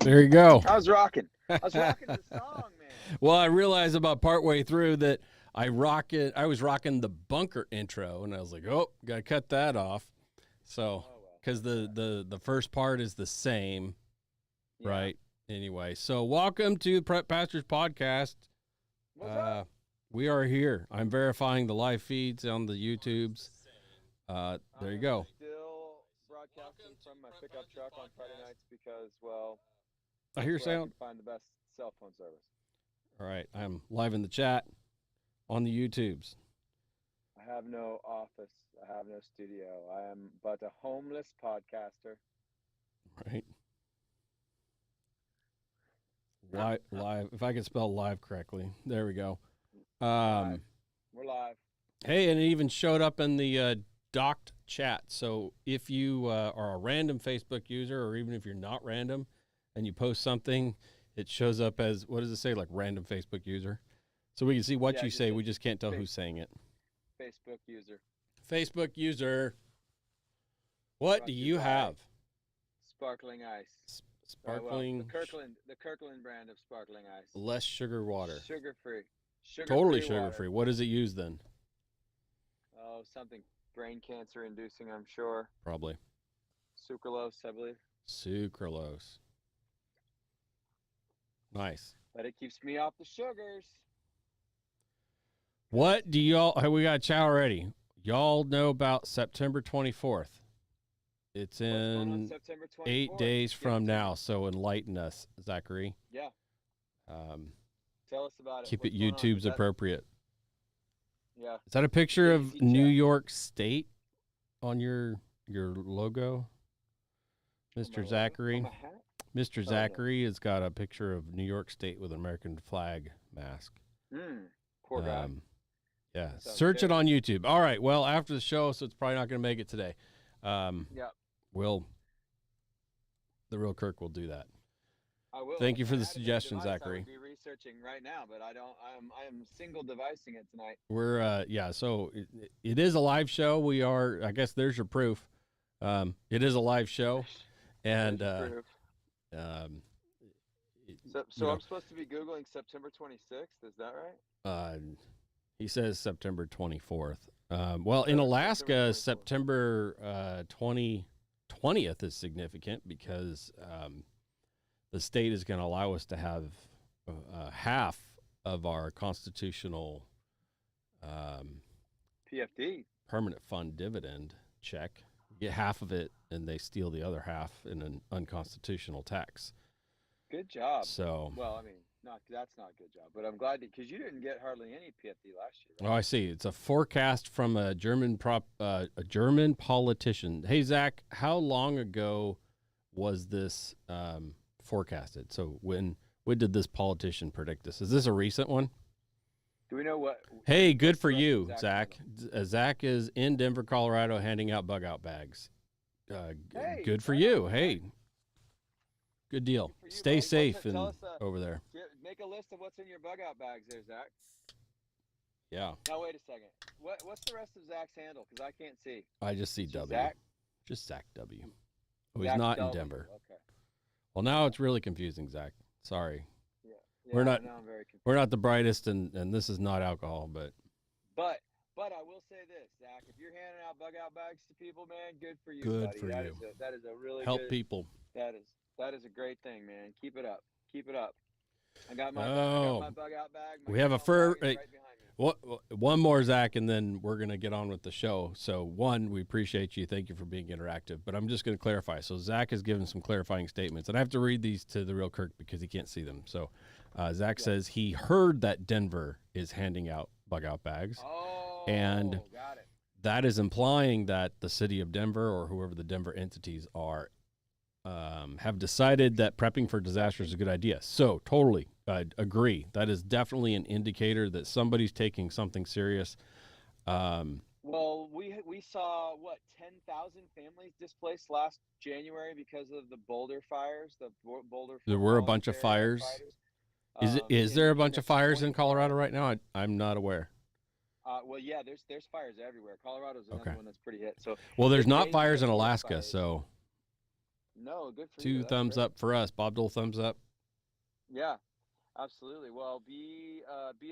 There you go. I was rocking the song, man. Well, I realized about partway through that I was rocking the bunker intro, and I was like, oh, got to cut that off. So, because the first part is the same, Yeah. right? Anyway, so welcome to Prep Pastors Podcast. What's up? We are here. I'm verifying the live feeds on the YouTubes. There you go. Still broadcasting from my pickup truck on Friday nights because, well, I hear that's where sound. I can find the best cell phone service. All right, I'm live in the chat on the YouTubes. I have no office. I have no studio. I am but a homeless podcaster. Right. Live. If I can spell live correctly, there we go. Live. We're live. Hey, and it even showed up in the docked chat. So if you are a random Facebook user, or even if you're not random, and you post something, it shows up as, what does it say, like random Facebook user? So we can see what you say. We just can't tell who's saying it. Facebook user. Facebook user. What do you have? Sparkling ice. Sparkling. The Kirkland brand of sparkling ice. Less sugar water. Sugar-free. Totally sugar-free. What does it use then? Oh, something brain cancer inducing, I'm sure. Probably. Sucralose, I believe. Sucralose. Nice. But it keeps me off the sugars. What do y'all, we got a chat already. Y'all know about September 24th. It's in September 24th? 8 days from now, so enlighten us, Zachary. Yeah. Tell us about it. Keep it YouTube's appropriate. Yeah. Is that a picture of New York State on your logo, Mr. Zachary? Mr. Zachary has got a picture of New York State with an American flag mask. Poor guy. Yeah, search it on YouTube. All right, well, after the show, so it's probably not going to make it today. Yeah. The real Kirk will do that. I will. Thank you for the suggestion, Zachary. I would be researching right now, but I am single devicing it tonight. We're so it is a live show. We are, I guess there's your proof. It is a live show, and so I'm supposed to be Googling September 26th. Is that right? He says September 24th. Well, in Alaska, September 20th is significant because the state is going to allow us to have half of our constitutional PFD, permanent fund dividend check. Get half of it, and they steal the other half in an unconstitutional tax. Good job. So, well, I mean, that's not a good job, but I'm glad because you didn't get hardly any PFD last year. Right? Oh, I see. It's a forecast from a German politician. Hey, Zach, how long ago was this forecasted? So when did this politician predict this? Is this a recent one? Do we know what? Hey, good for you, Zach. Zach is in Denver, Colorado, handing out bug-out bags. Hey, good for you. Hey, good deal. Stay safe over there. Make a list of what's in your bug-out bags there, Zach. Yeah. Now, wait a second. What's the rest of Zach's handle? Because I can't see. I just see W. Zach? Just Zach W. Oh, he's not in Denver. Okay. Well, now it's really confusing, Zach. Sorry. Yeah, we're not I'm very confused. We're not the brightest, and this is not alcohol, but I will say this, Zach, if you're handing out bug-out bags to people, man, good for you, good buddy. for you. That is a really help good, people. That is a great thing, man. Keep it up. Keep it up. I got my bug-out bag. We have a fur. Right behind me. One more, Zach, and then we're going to get on with the show. So, one, we appreciate you. Thank you for being interactive. But I'm just going to clarify. So, Zach has given some clarifying statements, and I have to read these to the real Kirk because he can't see them. So, Zach says he heard that Denver is handing out bug-out bags. And got it. That is implying that the city of Denver or whoever the Denver entities are have decided that prepping for disaster is a good idea. So, totally agree. That is definitely an indicator that somebody's taking something serious. Well, we saw, 10,000 families displaced last January because of the Boulder fires. There were a bunch of fires. Is there a bunch of fires in Colorado right now? I'm not aware. Well, yeah, there's fires everywhere. Colorado's another one that's pretty hit. So, well, there's not fires in Alaska, so No, good for you. Two That's thumbs great. up for us. Bob Dole, thumbs up. Yeah, absolutely. Well, be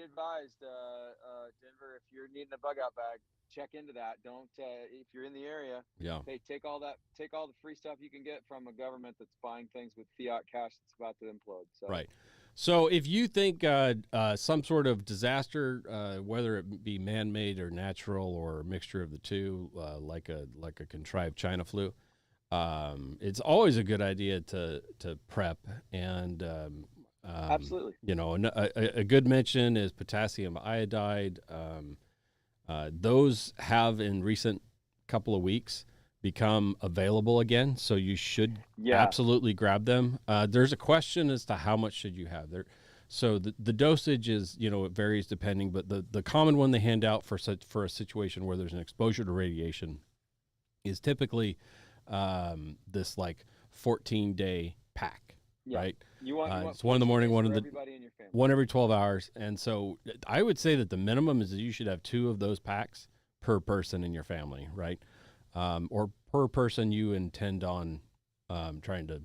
advised, Denver. If you're needing a bug out bag, check into that. Don't if you're in the area, Yeah. hey, take all the free stuff you can get from a government that's buying things with fiat cash that's about to implode. So Right. So if you think some sort of disaster, whether it be man-made or natural or a mixture of the two, like a contrived China flu, it's always a good idea to prep. And absolutely. a good mention is potassium iodide. Those have in recent couple of weeks become available again, so you should absolutely grab them. There's a question as to how much should you have there. So the dosage is, it varies depending, but the common one they hand out for a situation where there's an exposure to radiation is typically this like 14-day pack, right? You want it's one in the morning, one in the everybody in your family. One every 12 hours. And so I would say that the minimum is that you should have 2 of those packs per person in your family, right? Or per person you intend on trying to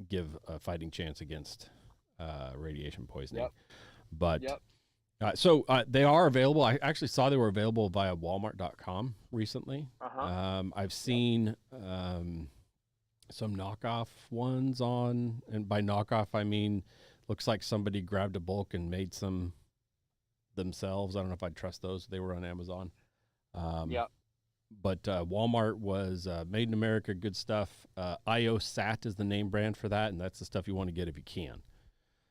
give a fighting chance against radiation poisoning. But so they are available. I actually saw they were available via Walmart.com recently. I've seen some knockoff ones on, and by knockoff I mean looks like somebody grabbed a bulk and made some themselves. I don't know if I'd trust those. They were on Amazon. But Walmart was made in America, good stuff. IOSAT is the name brand for that, and that's the stuff you want to get if you can.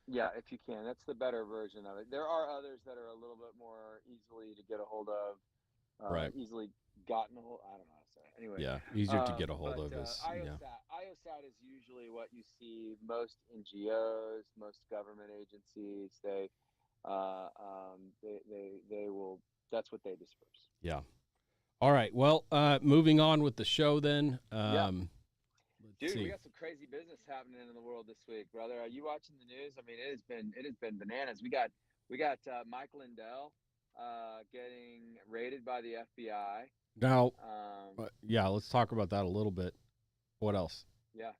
Yeah, if you can. That's the better version of it. There are others that are a little bit more easily to get a hold of, right. Easily gotten a hold. I don't know how to say it. Anyway. Yeah, easier to get a hold of is IOSAT is usually what you see most NGOs, most government agencies. They will. That's what they disperse. Yeah. All right. Well, moving on with the show then. Dude, we got some crazy business happening in the world this week, brother. Are you watching the news? I mean, it has been bananas. We got Mike Lindell getting raided by the FBI. Now, let's talk about that a little bit. What else? Yeah.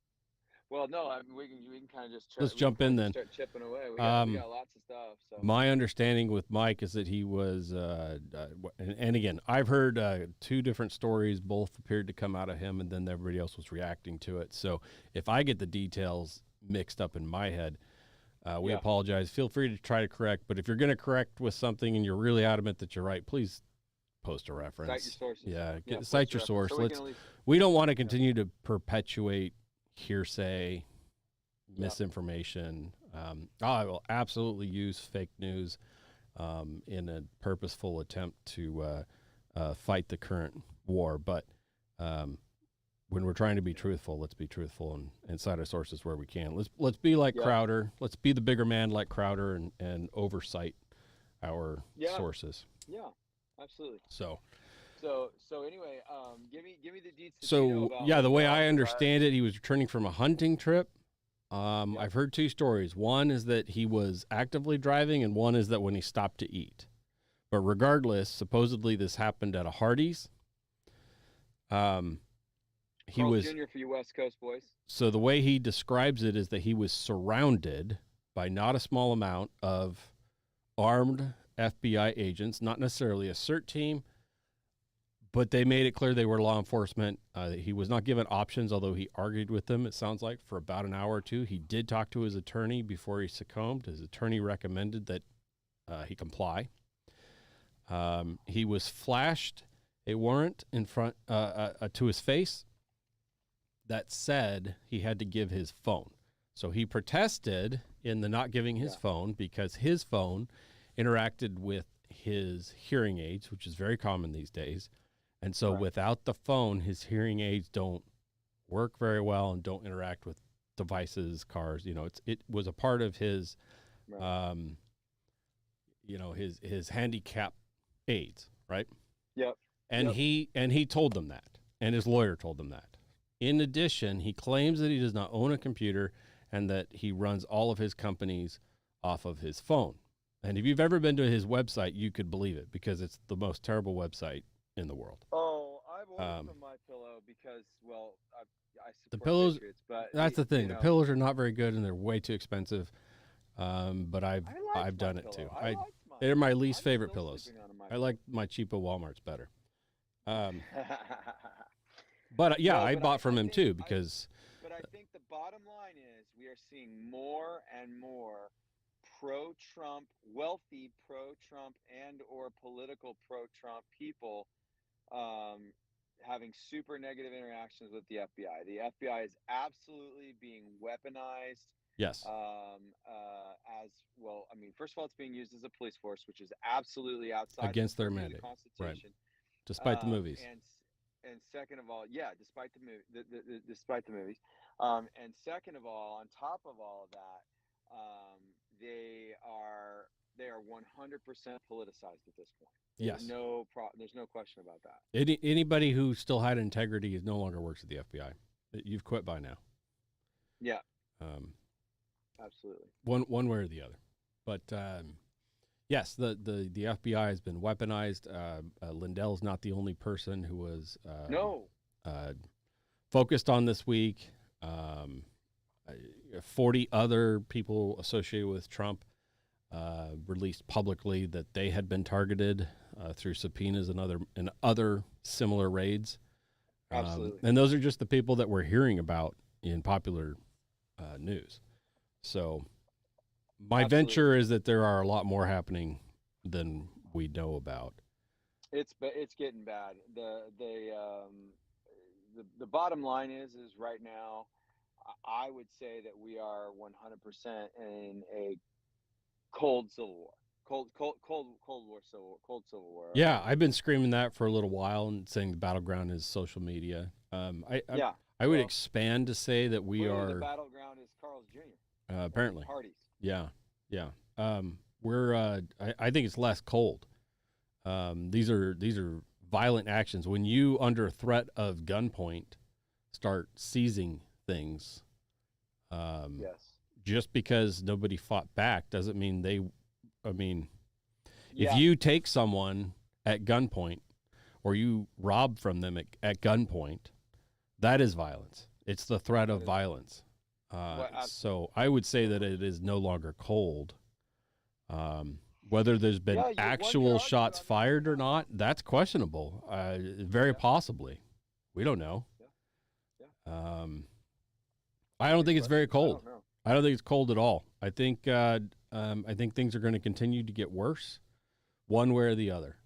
Well, no, I mean, we can kind of just let's jump in then. Start chipping away. We got lots of stuff. So my understanding with Mike is that he was, and again, I've heard 2 different stories. Both appeared to come out of him, and then everybody else was reacting to it. So if I get the details mixed up in my head, we apologize. Feel free to try to correct. But if you're going to correct with something and you're really adamant that you're right, please post a reference. Cite your sources. Yeah, cite your source. We don't want to continue to perpetuate hearsay, misinformation. I will absolutely use fake news in a purposeful attempt to fight the current war. But when we're trying to be truthful, let's be truthful and cite our sources where we can. Let's be like Crowder. Let's be the bigger man like Crowder and oversight our sources. Yeah, absolutely. So anyway, give me the deets. So the way I understand it, he was returning from a hunting trip. I've heard 2 stories. One is that he was actively driving, and one is that when he stopped to eat. But regardless, supposedly this happened at a Hardee's. He was Jr. for you West Coast boys. So the way he describes it is that he was surrounded by not a small amount of armed FBI agents, not necessarily a CERT team, but they made it clear they were law enforcement. He was not given options, although he argued with them, it sounds like, for about an hour or 2. He did talk to his attorney before he succumbed. His attorney recommended that he comply. He was flashed a warrant in front to his face that said he had to give his phone. So he protested in the not giving his phone because his phone interacted with his hearing aids, which is very common these days. And so without the phone, his hearing aids don't work very well and don't interact with devices, cars. It was a part of his, his handicap aids, right? Yep. And he told them that, and his lawyer told them that. In addition, he claims that he does not own a computer and that he runs all of his companies off of his phone. And if you've ever been to his website, you could believe it because it's the most terrible website in the world. Oh, I've ordered from My Pillow because, well, The support pillows. Patriots, but That's the thing. you The know, pillows are not very good, and they're way too expensive. But I I've liked my done it pillow. too. I liked mine. They're my least I'm favorite still pillows. sleeping on my I pillow. like my cheapo Walmarts better. But yeah, No, I but bought from I him think too because but I think the bottom line is we are seeing more and more pro-Trump, wealthy pro-Trump and or political pro-Trump people um, having super negative interactions with the FBI. The FBI is absolutely being weaponized yes, as well. I mean, first of all, it's being used as a police force, which is absolutely outside the against their purview of the mandate, right? Constitution. Despite the Um, movies. and and second of all, yeah, despite the movie, despite the movies, and second of all, on top of all of that, um, they are 100% politicized at this point. Yes. There's no question about that. Anybody who still had integrity is no longer works at the FBI. You've quit by now. Yeah, Um, absolutely. one way or the other. But yes, the FBI has been weaponized. Lindell's not the only person who was No. focused on this week. 40 other people associated with Trump released publicly that they had been targeted through subpoenas and other similar raids. Absolutely. And those are just the people that we're hearing about in popular news. So my venture is that there are a lot more happening than we know about. It's getting bad. The bottom line is right now, I would say that we are 100% in a cold civil war. Cold civil war. Yeah, I've been screaming that for a little while and saying the battleground is social media. I would expand to say that we are. The battleground is Carl's Jr. Apparently. Parties. Yeah. We're. I think it's less cold. These are violent actions. When you, under threat of gunpoint, start seizing things. Yes. Just because nobody fought back doesn't mean they. I mean, yeah. If you take someone at gunpoint or you rob from them at gunpoint, that is violence. It's the threat of violence. So I would say that it is no longer cold. Whether there's been actual shots fired or not, that's questionable. Very possibly. We don't know. Yeah. I don't think it's very cold. I don't think it's cold at all. I think things are going to continue to get worse, one way or the other.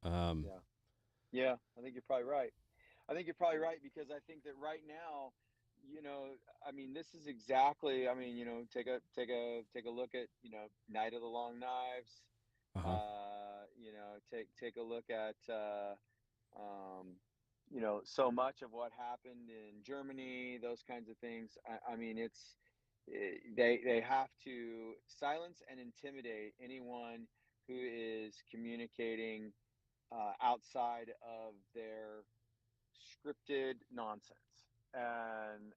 Yeah, I think you're probably right. Because I think that right now, I mean, this is exactly. I mean, take a look at Night of the Long Knives. Take a look at so much of what happened in Germany, those kinds of things. I mean, they have to silence and intimidate anyone who is communicating outside of their scripted nonsense. And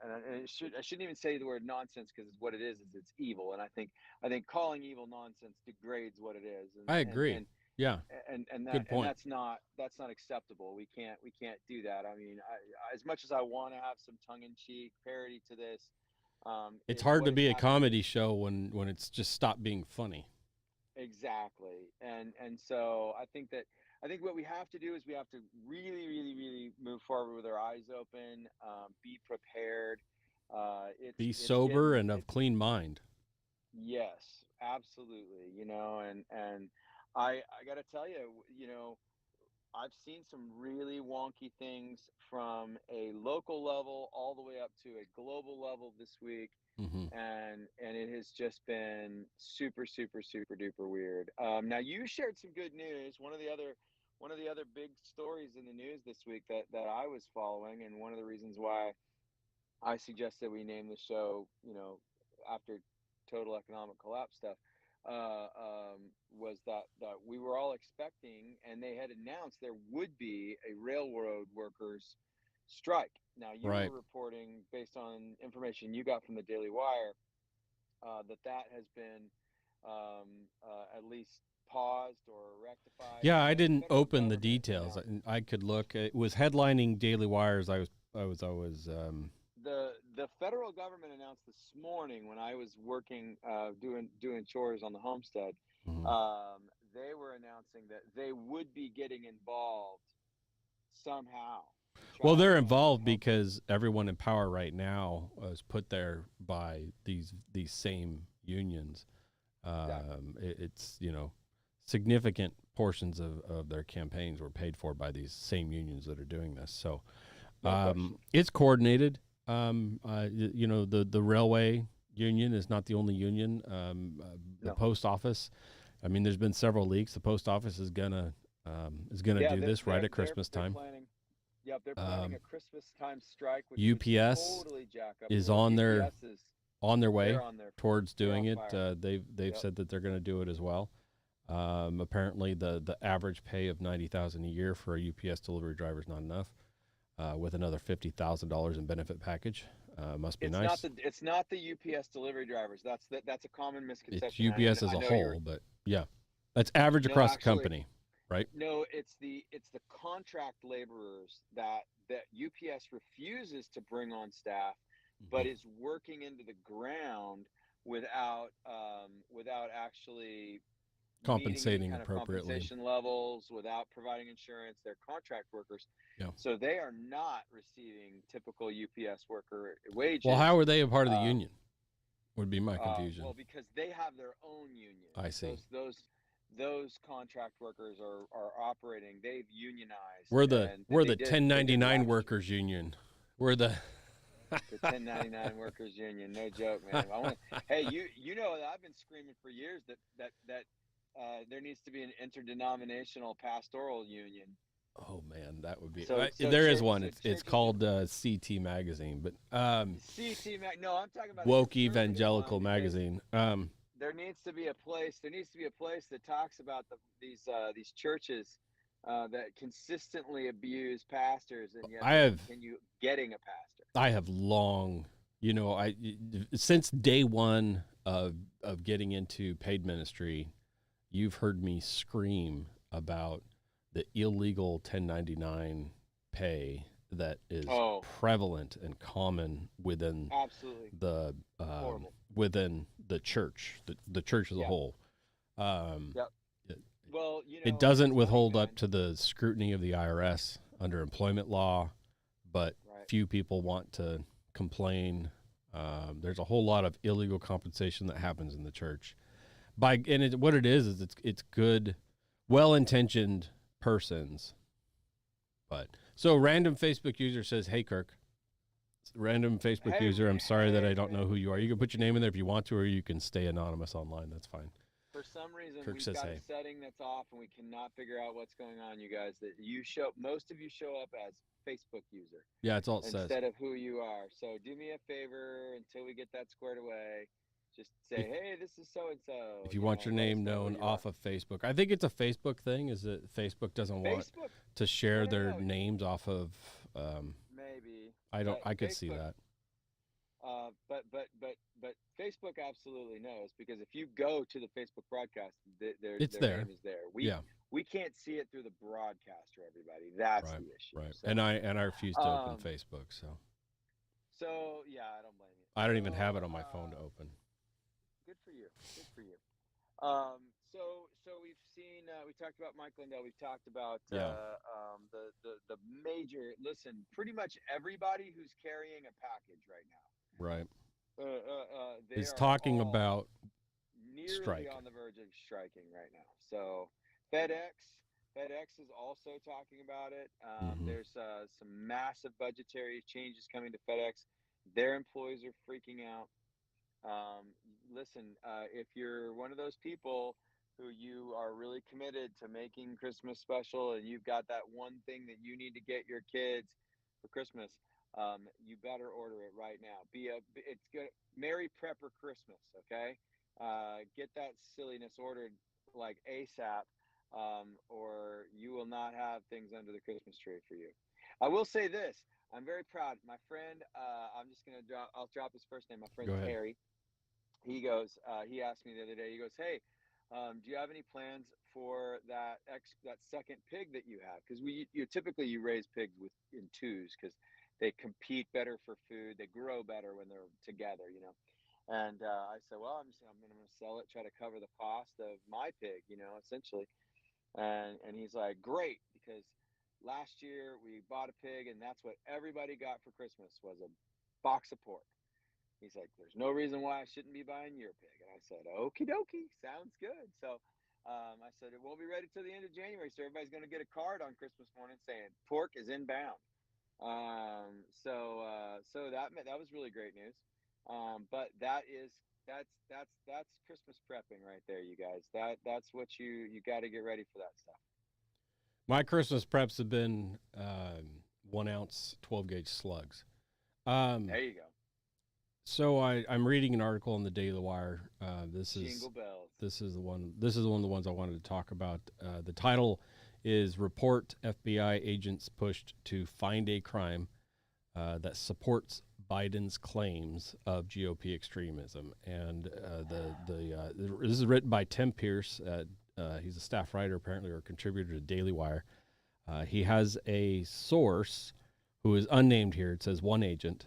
I shouldn't even say the word nonsense, because what it is it's evil. And I think calling evil nonsense degrades what it is. I agree. Yeah. And good point. And that's not acceptable. We can't do that. I mean, as much as I want to have some tongue-in-cheek parody to this, it's hard to be a comedy show when it's just stopped being funny. Exactly. And so I think what we have to do is we have to really, really, really move forward with our eyes open, be prepared. Be sober and of clean mind. Yes, absolutely. And I got to tell you, I've seen some really wonky things from a local level all the way up to a global level this week. Mm-hmm. And it has just been super, super, super duper weird. Now you shared some good news. One of the other big stories in the news this week that I was following, and one of the reasons why I suggested we name the show, after total economic collapse stuff, was that we were all expecting, and they had announced there would be a railroad workers strike. Now you were reporting, based on information you got from the Daily Wire, that has been at least paused or rectified. Yeah, I didn't open the details. I could look. It was headlining Daily Wire as I was I was always The federal government announced this morning when I was working doing chores on the homestead. mhm. They were announcing that they would be getting involved somehow to Well, try they're and involved help. because everyone in power right now is put there by these same unions. Exactly. It's significant portions of their campaigns were paid for by these same unions that are doing this. So No question. it's coordinated. The railway union is not the only union. The No. post office. I mean, there's been several leaks. The post office is gonna Yeah, do this right at Christmas they're time. planning. Yep, they're planning Um, a Christmas time strike, which would UPS totally jack up the is world. on their UPS is on their they're way on their towards they're doing on it. fire. They've Yep. said that they're going to do it as well. Apparently, the average pay of 90,000 a year for a UPS delivery driver is not enough. With another $50,000 in benefit package, must be nice. It's not the UPS delivery drivers. That's a common It's misconception. UPS as I a know you're whole, but yeah, that's average no across the actually company, right? no. It's the contract laborers that UPS refuses to bring on staff, Mm-hmm. but is working into the ground without actually meeting any Compensating kind of appropriately. compensation levels, without providing insurance. They're contract workers. Yeah. So they are not receiving typical UPS worker Well, wages. how are they a part of the Um, union? Would be my confusion. well, because they have their own union. I see. Those contract workers are operating. They've unionized, We're the and we're they the did 1099 wax workers union. We're the the 1099 workers union. No joke, man. Hey, you know that I've been screaming for years that there needs to be an interdenominational pastoral union. Oh man, that would be. So There is church one. so It's churches called CT Magazine, but CT Mag. No, I'm talking about a woke conservative one evangelical because magazine. there needs to be a place. There needs to be a place that talks about these churches that consistently abuse pastors, and yet I they have continue getting a pastor. I have long, since day one of getting into paid ministry, you've heard me scream about the illegal 1099 pay that is Oh, prevalent and common within absolutely the horrible. within the church, the church as a Yeah. whole. Um, Yep. it, Well, it and doesn't it's funny, withhold up man. to the scrutiny of the IRS under employment law, but Right. few people want to complain. There's a whole lot of illegal compensation that happens in the church. What it is it's good, well-intentioned persons. But so random Facebook user says, "Hey Kirk, random Facebook Hey, user, I'm sorry that I hey, don't know who random you are. You can Facebook put your name in user. there if you want to, or you can stay anonymous online. That's fine." For some reason, Kirk we've says, got a "Hey." setting that's off, and we cannot figure out what's going on. You guys, most of you show up as Facebook user Yeah, it's all it says. instead of who you are. So do me a favor until we get that squared away. Just say, If hey, this is so and so. if you want your Let us name know who known you are. off of Facebook, I think it's a Facebook thing. Is that Facebook doesn't want Facebook? to share No, no, their no. names off of. Maybe, I don't. but I could see Facebook. that. But Facebook absolutely knows, because if you go to the Facebook broadcast, It's their name there. is there. Yeah. We can't see it through the broadcaster. Everybody, that's Right. the issue. Right. So And I refuse to open um Facebook, so so yeah, I don't blame you. I don't even have it So on my phone to open. good for you. Good for you. So we've seen we talked about Mike Lindell. We've talked about Yeah. the major. Listen, pretty much everybody who's carrying a package right now. Right. They Is are talking all about nearly strike. on the verge of striking right now. So FedEx is also talking about it. Hmm. There's some massive budgetary changes coming to FedEx. Their employees are freaking out. Listen, if you're one of those people who you are really committed to making Christmas special, and you've got that one thing that you need to get your kids for Christmas, you better order it right now. It's good. Merry Prepper Christmas, okay? Get that silliness ordered like ASAP, or you will not have things under the Christmas tree for you. I will say this: I'm very proud. My friend, I'm just gonna drop. I'll drop his first name. My friend Go ahead. Terry. He asked me the other day. He goes, "Hey, do you have any plans for that second pig that you have? Because you typically you raise pigs in twos, because they compete better for food. They grow better when they're together, you know. And I said, well, I'm going to sell it, try to cover the cost of my pig, you know, essentially. And he's like, great, because last year we bought a pig, and that's what everybody got for Christmas was a box of pork. He's like, there's no reason why I shouldn't be buying your pig. And I said, okie dokie, sounds good. So I said, it won't be ready till the end of January. So everybody's going to get a card on Christmas morning saying pork is inbound. So that was really great news. But that's Christmas prepping right there, you guys. That's what you got to get ready for that stuff. My Christmas preps have been 1 ounce 12 gauge slugs. There you go. So I'm reading an article in the Daily Wire. This is Jingle bells. This is one of the ones I wanted to talk about. The title is "Report: FBI Agents Pushed to Find a Crime That Supports Biden's Claims of GOP Extremism." And this is written by Tim Pierce. He's a staff writer, apparently, or a contributor to Daily Wire. He has a source who is unnamed here. It says one agent.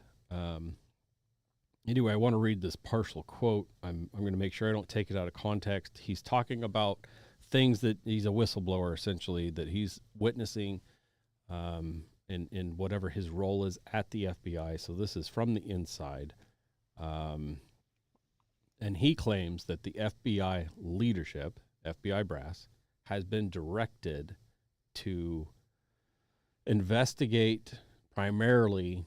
Anyway, I want to read this partial quote. I'm going to make sure I don't take it out of context. He's talking about things that he's a whistleblower, essentially, that he's witnessing in whatever his role is at the FBI. So this is from the inside. And he claims that the FBI leadership, FBI brass, has been directed to investigate primarily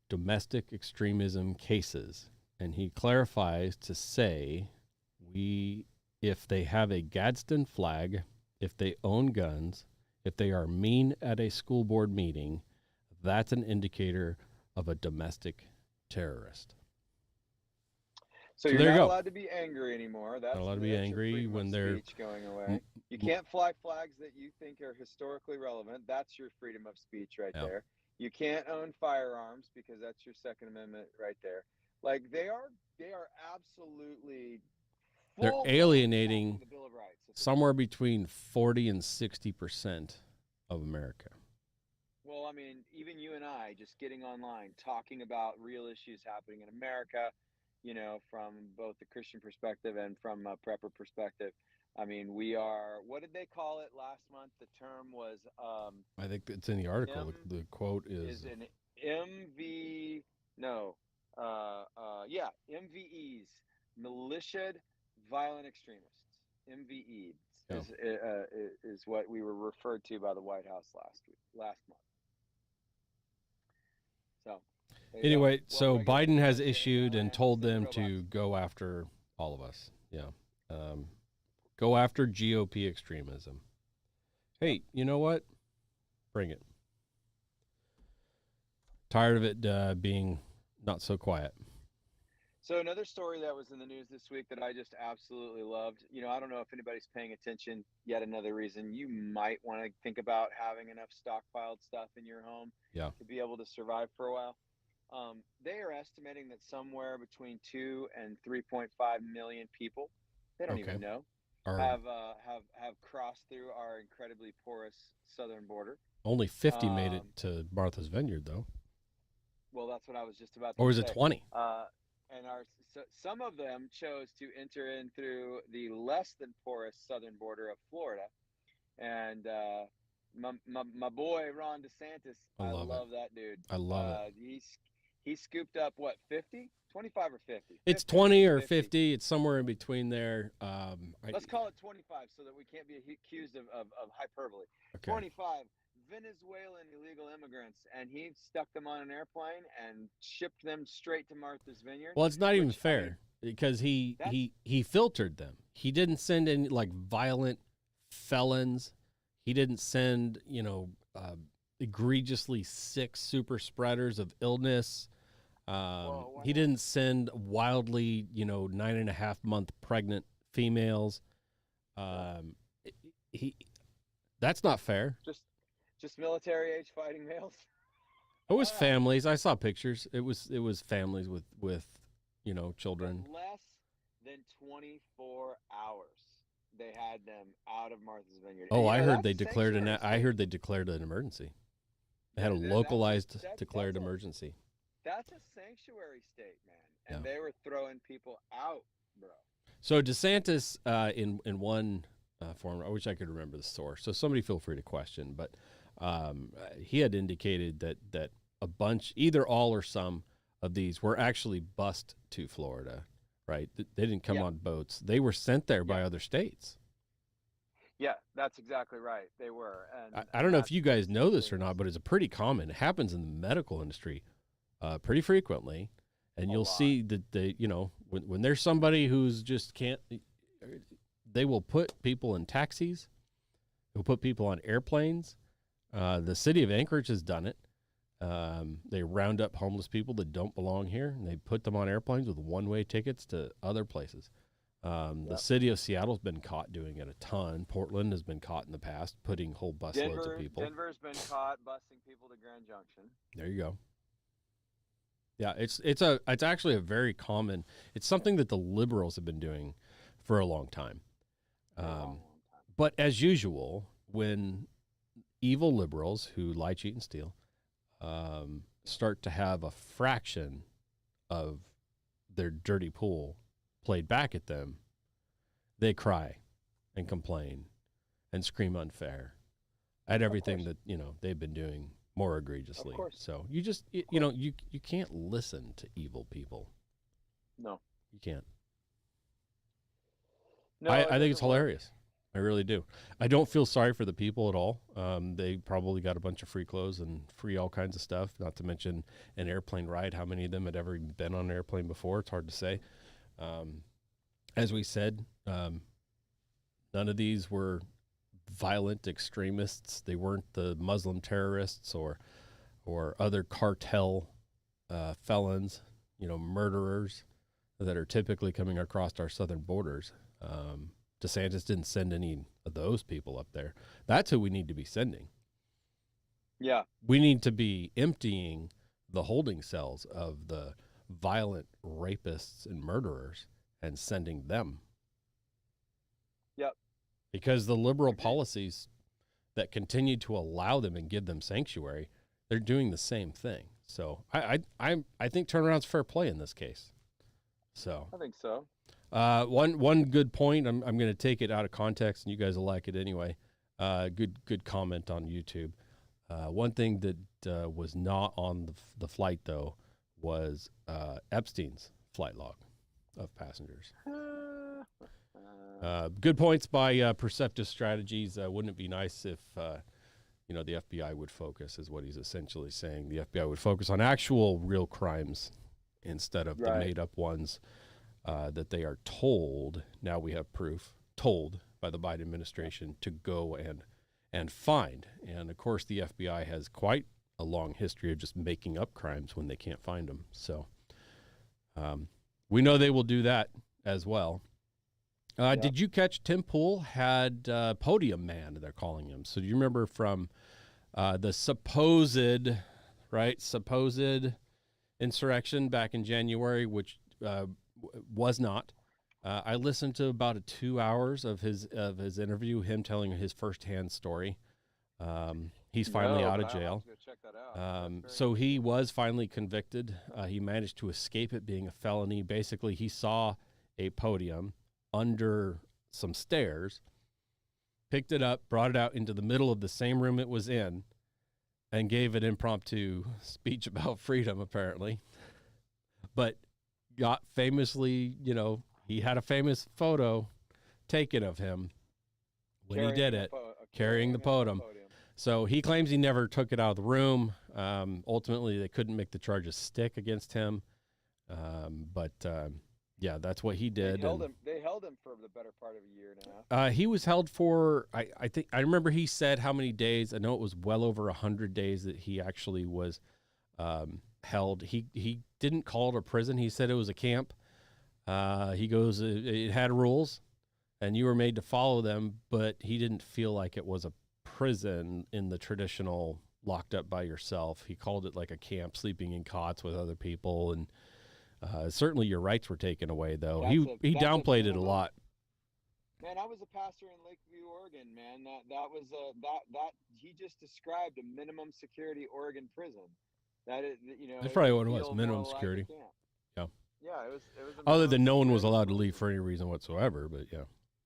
domestic extremism cases. And he clarifies to say, if they have a Gadsden flag, if they own guns, if they are mean at a school board meeting, that's an indicator of a domestic terrorist. So you're not allowed to be angry anymore. That's not allowed to be angry when they're going away. You can't fly flags that you think are historically relevant. That's your freedom of speech right there. You can't own firearms because that's your Second Amendment right there. Like they are absolutely. They're alienating the Bill of Rights. Somewhere between 40 and 60% of America. Well, I mean, even you and I just getting online, talking about real issues happening in America, you know, from both the Christian perspective and from a prepper perspective. I mean, we are, what did they call it last month? The term was... I think it's in the article. The quote is an MVEs, Militia Violent Extremists. MVEs is what we were referred to by the White House last month. So... Anyway, so Biden has issued and told them to go after all of us. Yeah. Go after GOP extremism. Hey, you know what? Bring it. Tired of it being not so quiet. So another story that was in the news this week that I just absolutely loved. You know, I don't know if anybody's paying attention. Yet another reason you might want to think about having enough stockpiled stuff in your home to be able to survive for a while. They are estimating that somewhere between 2 and 3.5 million people, they don't even know, have crossed through our incredibly porous southern border. Only 50 made it to Martha's Vineyard, though. Well, that's what I was just about to say. Or is it 20? And some of them chose to enter in through the less than porous southern border of Florida. And my boy Ron DeSantis, I love that dude. I love it. He scooped up, what, 50? 25 or 50? It's 20 or 50. It's somewhere in between there. Let's call it 25 so that we can't be accused of hyperbole. Okay. 25 Venezuelan illegal immigrants, and he stuck them on an airplane and shipped them straight to Martha's Vineyard. Well, it's not even fair because he filtered them. He didn't send any, like, violent felons. He didn't send, egregiously sick super spreaders of illness. He didn't send wildly, 9.5 month pregnant females. That's not fair. Just military age fighting males. It was families. I saw pictures. It was families with children. But less than 24 hours, they had them out of Martha's Vineyard. Oh, I heard they declared an emergency. They had a localized declared emergency. That's a sanctuary state, man. And they were throwing people out, bro. So DeSantis, in one form, I wish I could remember the source. So somebody feel free to question, but he had indicated that a bunch, either all or some of these, were actually bused to Florida, right? They didn't come on boats. They were sent there by other states. Yeah, that's exactly right. They were. And I don't know if you guys know this or not, but it's a pretty common. It happens in the medical industry pretty frequently. And you'll see that when there's somebody who's just can't, they will put people in taxis. They'll put people on airplanes. The city of Anchorage has done it. They round up homeless people that don't belong here, and they put them on airplanes with one-way tickets to other places. The city of Seattle's been caught doing it a ton. Portland has been caught in the past, putting whole busloads of people. Denver's been caught busing people to Grand Junction. There you go. Yeah, it's actually a very common. It's something that the liberals have been doing for a long time. But as usual, when evil liberals who lie, cheat, and steal start to have a fraction of their dirty pool played back at them, they cry and complain and scream unfair at everything that they've been doing more egregiously. So you just you can't listen to evil people. No, you can't. No, I think it's hilarious. I really do. I don't feel sorry for the people at all. They probably got a bunch of free clothes and free all kinds of stuff, not to mention an airplane ride. How many of them had ever been on an airplane before? It's hard to say. As we said, none of these were violent extremists. They weren't the Muslim terrorists or other cartel felons, murderers that are typically coming across our southern borders. DeSantis didn't send any of those people up there. That's who we need to be sending. Yeah. We need to be emptying the holding cells of the violent rapists and murderers and sending them. Yep. Because the liberal policies that continue to allow them and give them sanctuary, they're doing the same thing. So I think turnaround's fair play in this case. So I think so. One good point. I'm going to take it out of context, and you guys will like it anyway. Good comment on YouTube. One thing that was not on the flight though was Epstein's flight log of passengers. Good points by Perceptive Strategies. Wouldn't it be nice if the FBI would focus, is what he's essentially saying. The FBI would focus on actual real crimes instead of the made up ones that they are told. Now we have proof, told by the Biden administration to go and find. And of course, the FBI has quite a long history of just making up crimes when they can't find them. So we know they will do that as well. Did you catch Tim Pool had Podium Man, they're calling him. So do you remember from the supposed insurrection back in January, which was not. I listened to about 2 hours of his interview, him telling his firsthand story. He's finally out of jail. Check that out. So he was finally convicted. He managed to escape it being a felony. Basically, he saw a podium under some stairs, picked it up, brought it out into the middle of the same room it was in, and gave an impromptu speech about freedom, apparently. But got famously, he had a famous photo taken of him when he did it, carrying the podium. So he claims he never took it out of the room. Ultimately, they couldn't make the charges stick against him. But that's what he did. They held him for the better part of a year and a half. He was held for, I remember he said how many days. I know it was well over 100 days that he actually was held. He didn't call it a prison. He said it was a camp. He goes, it had rules, and you were made to follow them, but he didn't feel like it was a prison in the traditional locked up by yourself. He called it like a camp, sleeping in cots with other people, and certainly your rights were taken away, though. He downplayed it a lot. Man, I was a pastor in Lakeview, Oregon. Man, that was that he just described a minimum security Oregon prison. That is, That's it probably would what it was. feel Minimum more like a security. camp. Yeah. Yeah, it was a Other minimum than no one was security allowed to leave prison. for any reason whatsoever, but yeah.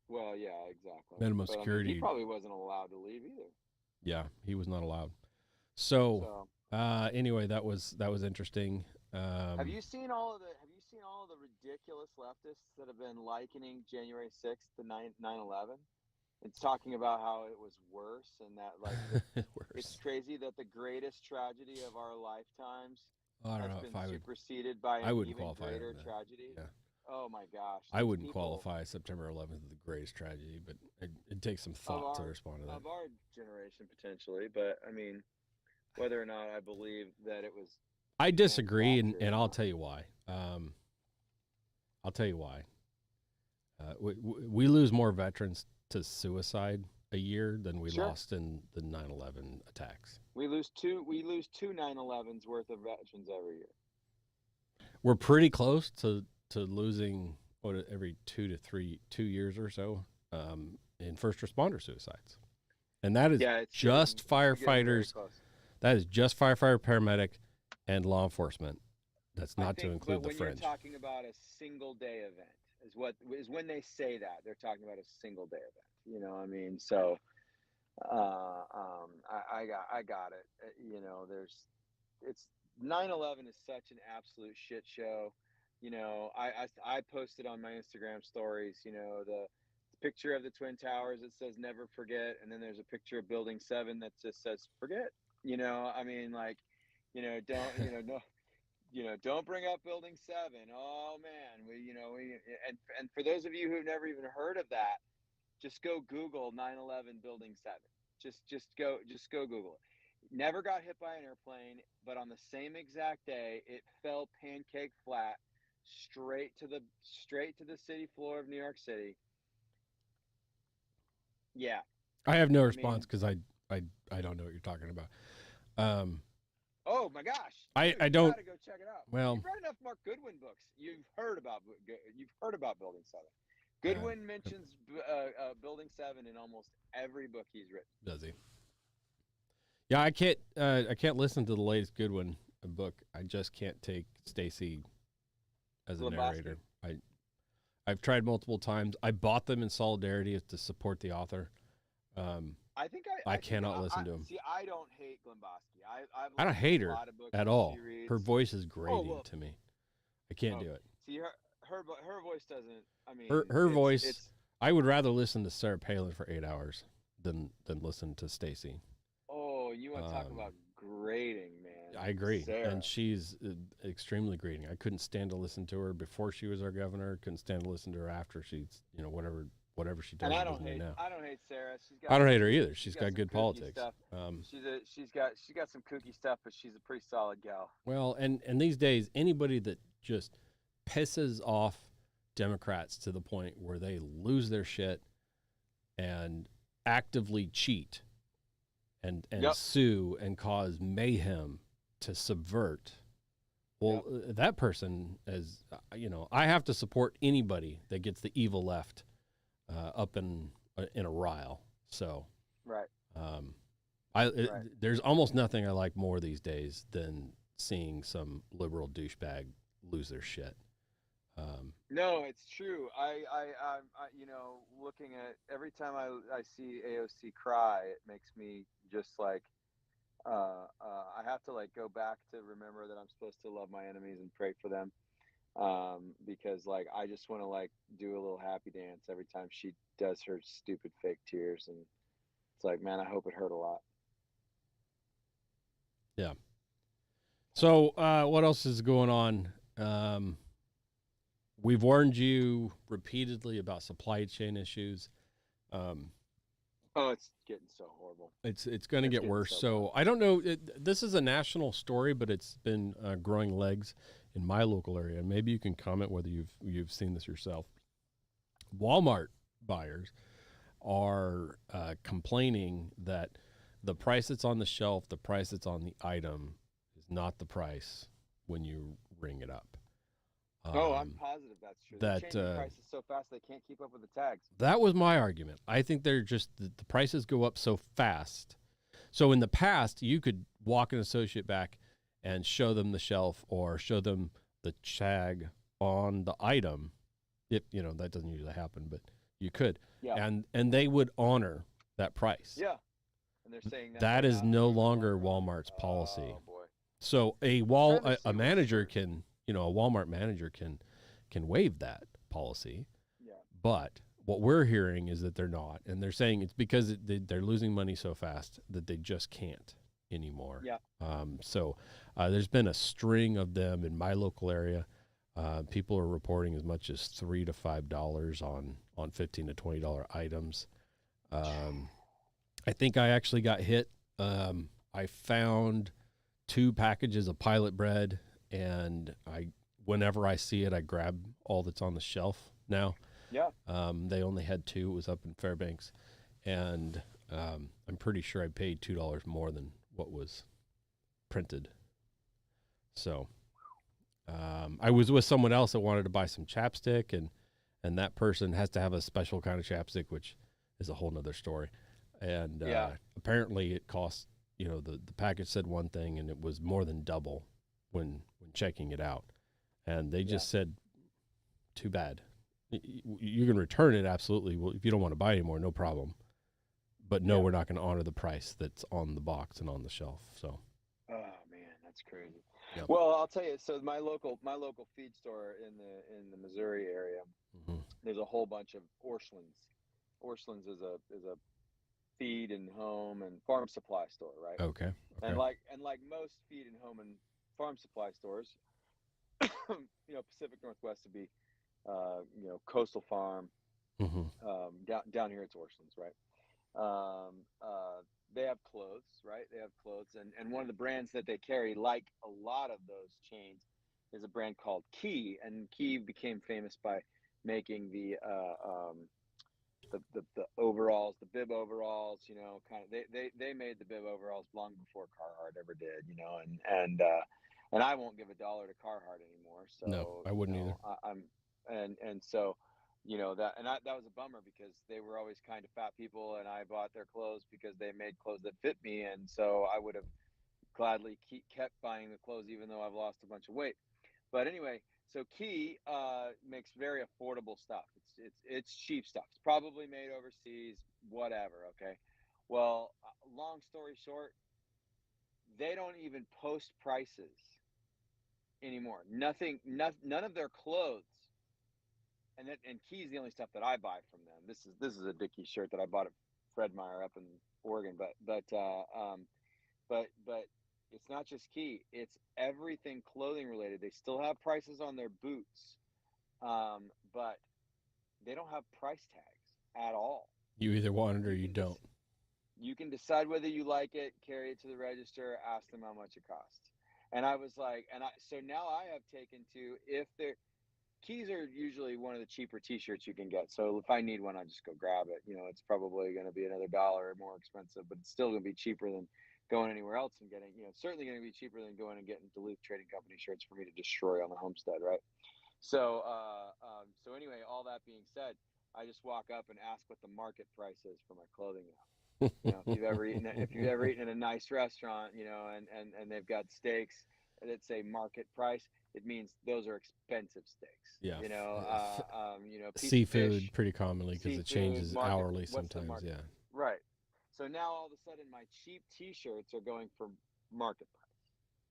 Well, yeah, exactly. Minimum But I mean, he security. probably wasn't allowed to leave either. Yeah, he was not allowed. So, So, anyway, that was interesting. have you seen all of the ridiculous leftists that have been likening January 6th to 9/11? It's talking about how it was worse and that worse. it's crazy that the greatest tragedy of our lifetimes I don't has know been if I would. superseded by I an wouldn't even qualify greater that. tragedy. Yeah. Oh my gosh. I These wouldn't people qualify September 11th as the greatest tragedy, but it takes some thought to respond to that. of our generation potentially, but I mean, whether or not I believe that it was I disagree, and manufactured or I'll not. tell you why. I'll tell you why. We lose more veterans to suicide a year than we Sure. lost in the 9/11 attacks. We lose two 9/11s worth of veterans every year. We're pretty close to losing every 2 years or so in first responder suicides, and that is just firefighters. That is just firefighter, paramedic, and law enforcement. That's not to include the fringe. But when you're talking about a single day event, is when they say that they're talking about a single day event. You know, I mean, so I got it. It's 9/11 is such an absolute shit show. I posted on my Instagram stories, the picture of the Twin Towers that says never forget, and then there's a picture of Building 7 that just says forget. I mean, like, don't bring up Building 7. Oh man, and for those of you who've never even heard of that, just go Google 9/11 Building 7. Just go Google it. Never got hit by an airplane, but on the same exact day, it fell pancake flat straight to the city floor of New York City. Yeah. I have no response because I don't know what you're talking about. Oh my gosh! Dude, I don't. You gotta go check it out. Well, you've read enough Mark Goodwin books. You've heard about Building 7. Goodwin mentions Building 7 in almost every book he's written. Does he? Yeah, I can't listen to the latest Goodwin book. I just can't take Stacy as a narrator. I've tried multiple times. I bought them in solidarity to support the author. I cannot listen to him. See, I don't hate Glenboski. I don't hate her at all. Her voice is grating to me. I can't do it. See, her voice doesn't. I mean, her voice. I would rather listen to Sarah Palin for 8 hours than listen to Stacy. Oh, you want to talk about grating, man? I agree, Sarah. And she's extremely grating. I couldn't stand to listen to her before she was our governor. Couldn't stand to listen to her after she's whatever she does. And I don't hate Sarah. I don't hate her either. She's got good politics. She's got some kooky stuff, but she's a pretty solid gal. Well, and these days, anybody that just pisses off Democrats to the point where they lose their shit and actively cheat and sue and cause mayhem to subvert. Well, that person is, I have to support anybody that gets the evil left up in a rile. So, right. There's almost nothing I like more these days than seeing some liberal douchebag lose their shit. No, it's true. I looking at every time I see AOC cry, it makes me just like, I have to like go back to remember that I'm supposed to love my enemies and pray for them. Because like, I just want to like do a little happy dance every time she does her stupid fake tears. And it's like, man, I hope it hurt a lot. Yeah. So, what else is going on? We've warned you repeatedly about supply chain issues. It's getting so horrible. It's going to get worse. So I don't know. This is a national story, but it's been growing legs in my local area. And maybe you can comment whether you've seen this yourself. Walmart buyers are complaining that the price that's on the shelf, the price that's on the item, is not the price when you ring it up. Oh, I'm positive that's true. They're That changing prices so fast they can't keep up with the tags. that was my argument. I think they're just the prices go up so fast. So in the past, you could walk an associate back and show them the shelf or show them the tag on the item. If that doesn't usually happen, but you could. Yeah. And they would honor that price. Yeah. And they're saying that is no longer Walmart's policy. Oh boy. So a manager can, a Walmart manager can waive that policy. Yeah. But what we're hearing is that they're not, and they're saying it's because they're losing money so fast that they just can't anymore. Yeah. So there's been a string of them in my local area. People are reporting as much as $3 to $5 on $15 to $20 items. I think I actually got hit. I found 2 packages of Pilot bread, and whenever I see it, I grab all that's on the shelf now. Yeah. They only had 2. It was up in Fairbanks, and I'm pretty sure I paid $2 more than what was printed. So I was with someone else that wanted to buy some chapstick, and that person has to have a special kind of chapstick, which is a whole nother story. And apparently it cost, the package said one thing, and it was more than double when checking it out. And they just said, too bad. You can return it, absolutely. Well, if you don't want to buy anymore, no problem. But no, we're not going to honor the price that's on the box and on the shelf. So. Oh man, that's crazy. Yep. Well, I'll tell you. So my local feed store in the Missouri area, there's a whole bunch of Orschelns. Orschelns is a feed and home and farm supply store, right? Okay. And like most feed and home and farm supply stores, Pacific Northwest would be, Coastal Farm. Down here it's Orschelns, right? They have clothes, right? They have clothes, and one of the brands that they carry, like a lot of those chains, is a brand called Key, and Key became famous by making the overalls, the bib overalls, kind of. They made the bib overalls long before Carhartt ever did, and I won't give $1 to Carhartt anymore. So no, I wouldn't either. So. That was a bummer because they were always kind of fat people, and I bought their clothes because they made clothes that fit me, and so I would have gladly kept buying the clothes even though I've lost a bunch of weight. But anyway, so Key makes very affordable stuff. It's cheap stuff. It's probably made overseas, whatever. Okay. Well, long story short, they don't even post prices anymore. None of their clothes. And Key's the only stuff that I buy from them. This is a Dickies shirt that I bought at Fred Meyer up in Oregon, but it's not just Key. It's everything clothing related. They still have prices on their boots, but they don't have price tags at all. You either want it or you don't. You can decide whether you like it, carry it to the register, ask them how much it costs. And I was like, so now I have taken to, if they're, Keys are usually one of the cheaper t-shirts you can get. So if I need one, I just go grab it. It's probably going to be another $1 more expensive, but it's still going to be cheaper than going anywhere else and getting, certainly going to be cheaper than going and getting Duluth Trading Company shirts for me to destroy on the homestead, right? So, so anyway, all that being said, I just walk up and ask what the market price is for my clothing now. If you've ever eaten in a nice restaurant, and they've got steaks that say market price, it means those are expensive steaks. Yeah. Seafood fish, pretty commonly because it changes hourly sometimes. Yeah. Right. So now all of a sudden my cheap t-shirts are going for market price.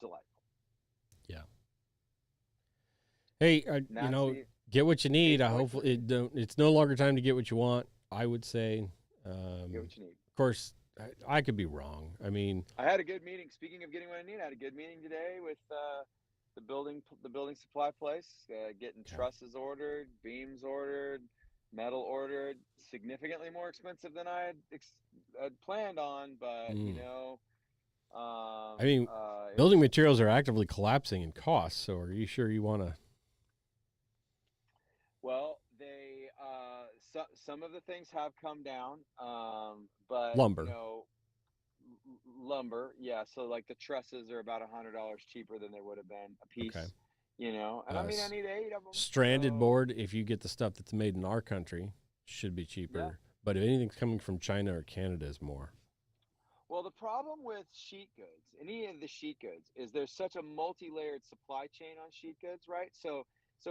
Delightful. Yeah. Hey, get what you need. I hope it's no longer time to get what you want. I would say. Get what you need. Of course, I could be wrong. I mean, I had a good meeting. Speaking of getting what I need, I had a good meeting today with the building supply place, getting trusses ordered, beams ordered, metal ordered, significantly more expensive than I had planned on, but I mean, building materials are actively collapsing in cost. So, are you sure you want to? Well, they some of the things have come down, but lumber. Lumber, yeah. So like the trusses are about $100 cheaper than they would have been a piece. Okay. And I mean, I need 8 of them. Stranded So board, if you get the stuff that's made in our country, should be yeah. cheaper. But if anything's coming from China or Canada, is more. Well, the problem with sheet goods, any of the sheet goods, is there's such a multi-layered supply chain on sheet goods, right? So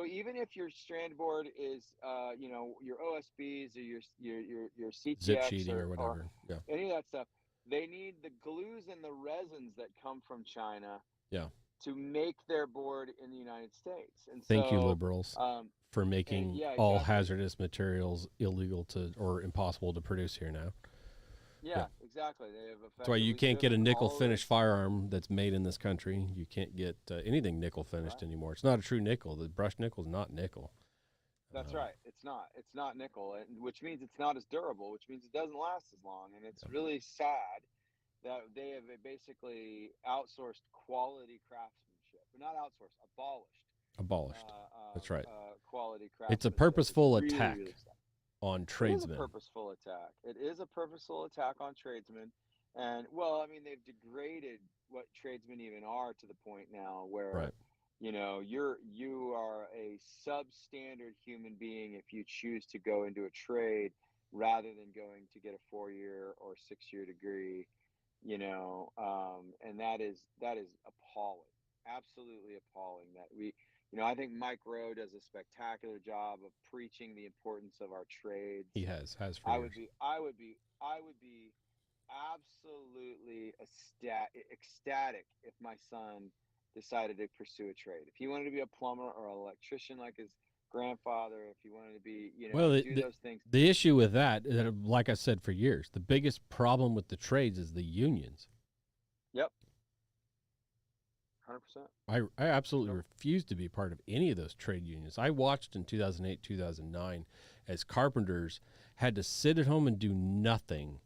even if your strand board is, your OSBs or your Zip CTX sheeting or or whatever. Yeah. any of that stuff, they need the glues and the resins that come from China Yeah. to make their board in the United States. And Thank you, so, liberals, um, for and making yeah, all exactly. hazardous materials illegal to or impossible to produce here now. Yeah. Yeah, exactly. They have That's why you effectively can't get a driven nickel all of finished this. firearm that's made in this country. You can't get anything nickel finished Right. anymore. It's not a true nickel. The brushed nickel is not nickel. That's right. It's not. It's not nickel, which means it's not as durable, which means it doesn't last as long. And it's really sad that they have basically outsourced quality craftsmanship, but not outsourced, abolished Abolished. That's right. quality It's a craftsmanship. It's purposeful really, really attack sad. on It is a tradesmen. purposeful attack. It is a purposeful attack on tradesmen. And well, I mean, they've degraded what tradesmen even are to the point now where, Right. you are a substandard human being if you choose to go into a trade rather than going to get a 4 year or 6 year degree, and that is appalling, absolutely appalling that I think Mike Rowe does a spectacular job of preaching the importance of our trades. He has for I would years. be, I would be, I would be absolutely ecstatic if my son decided to pursue a trade. If he wanted to be a plumber or an electrician like his grandfather, if he wanted to be, Well, do those things. the issue with that, like I said for years, the biggest problem with the trades is the unions. Yep. 100%. I absolutely Nope. refuse to be part of any of those trade unions. I watched in 2008, 2009 as carpenters had to sit at home and do nothing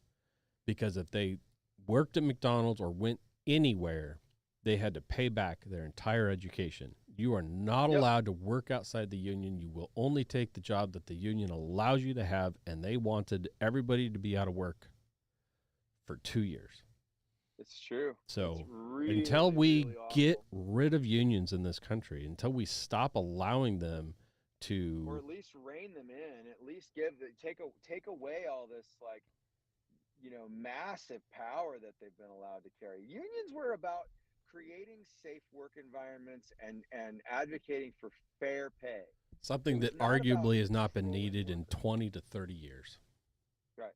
because if they worked at McDonald's or went anywhere, they had to pay back their entire education. You are not Yep. allowed to work outside the union. You will only take the job that the union allows you to have, and they wanted everybody to be out of work for 2 years. It's true. It's So until really, we really get awful. rid of unions in this country, until we stop allowing them Or to, at least rein them in, at least take away all this, like, massive power that they've been allowed to carry. Unions were about creating safe work environments and advocating for fair pay. It something was that not about arguably has not been controlling needed in workers. 20 to 30 years. Right.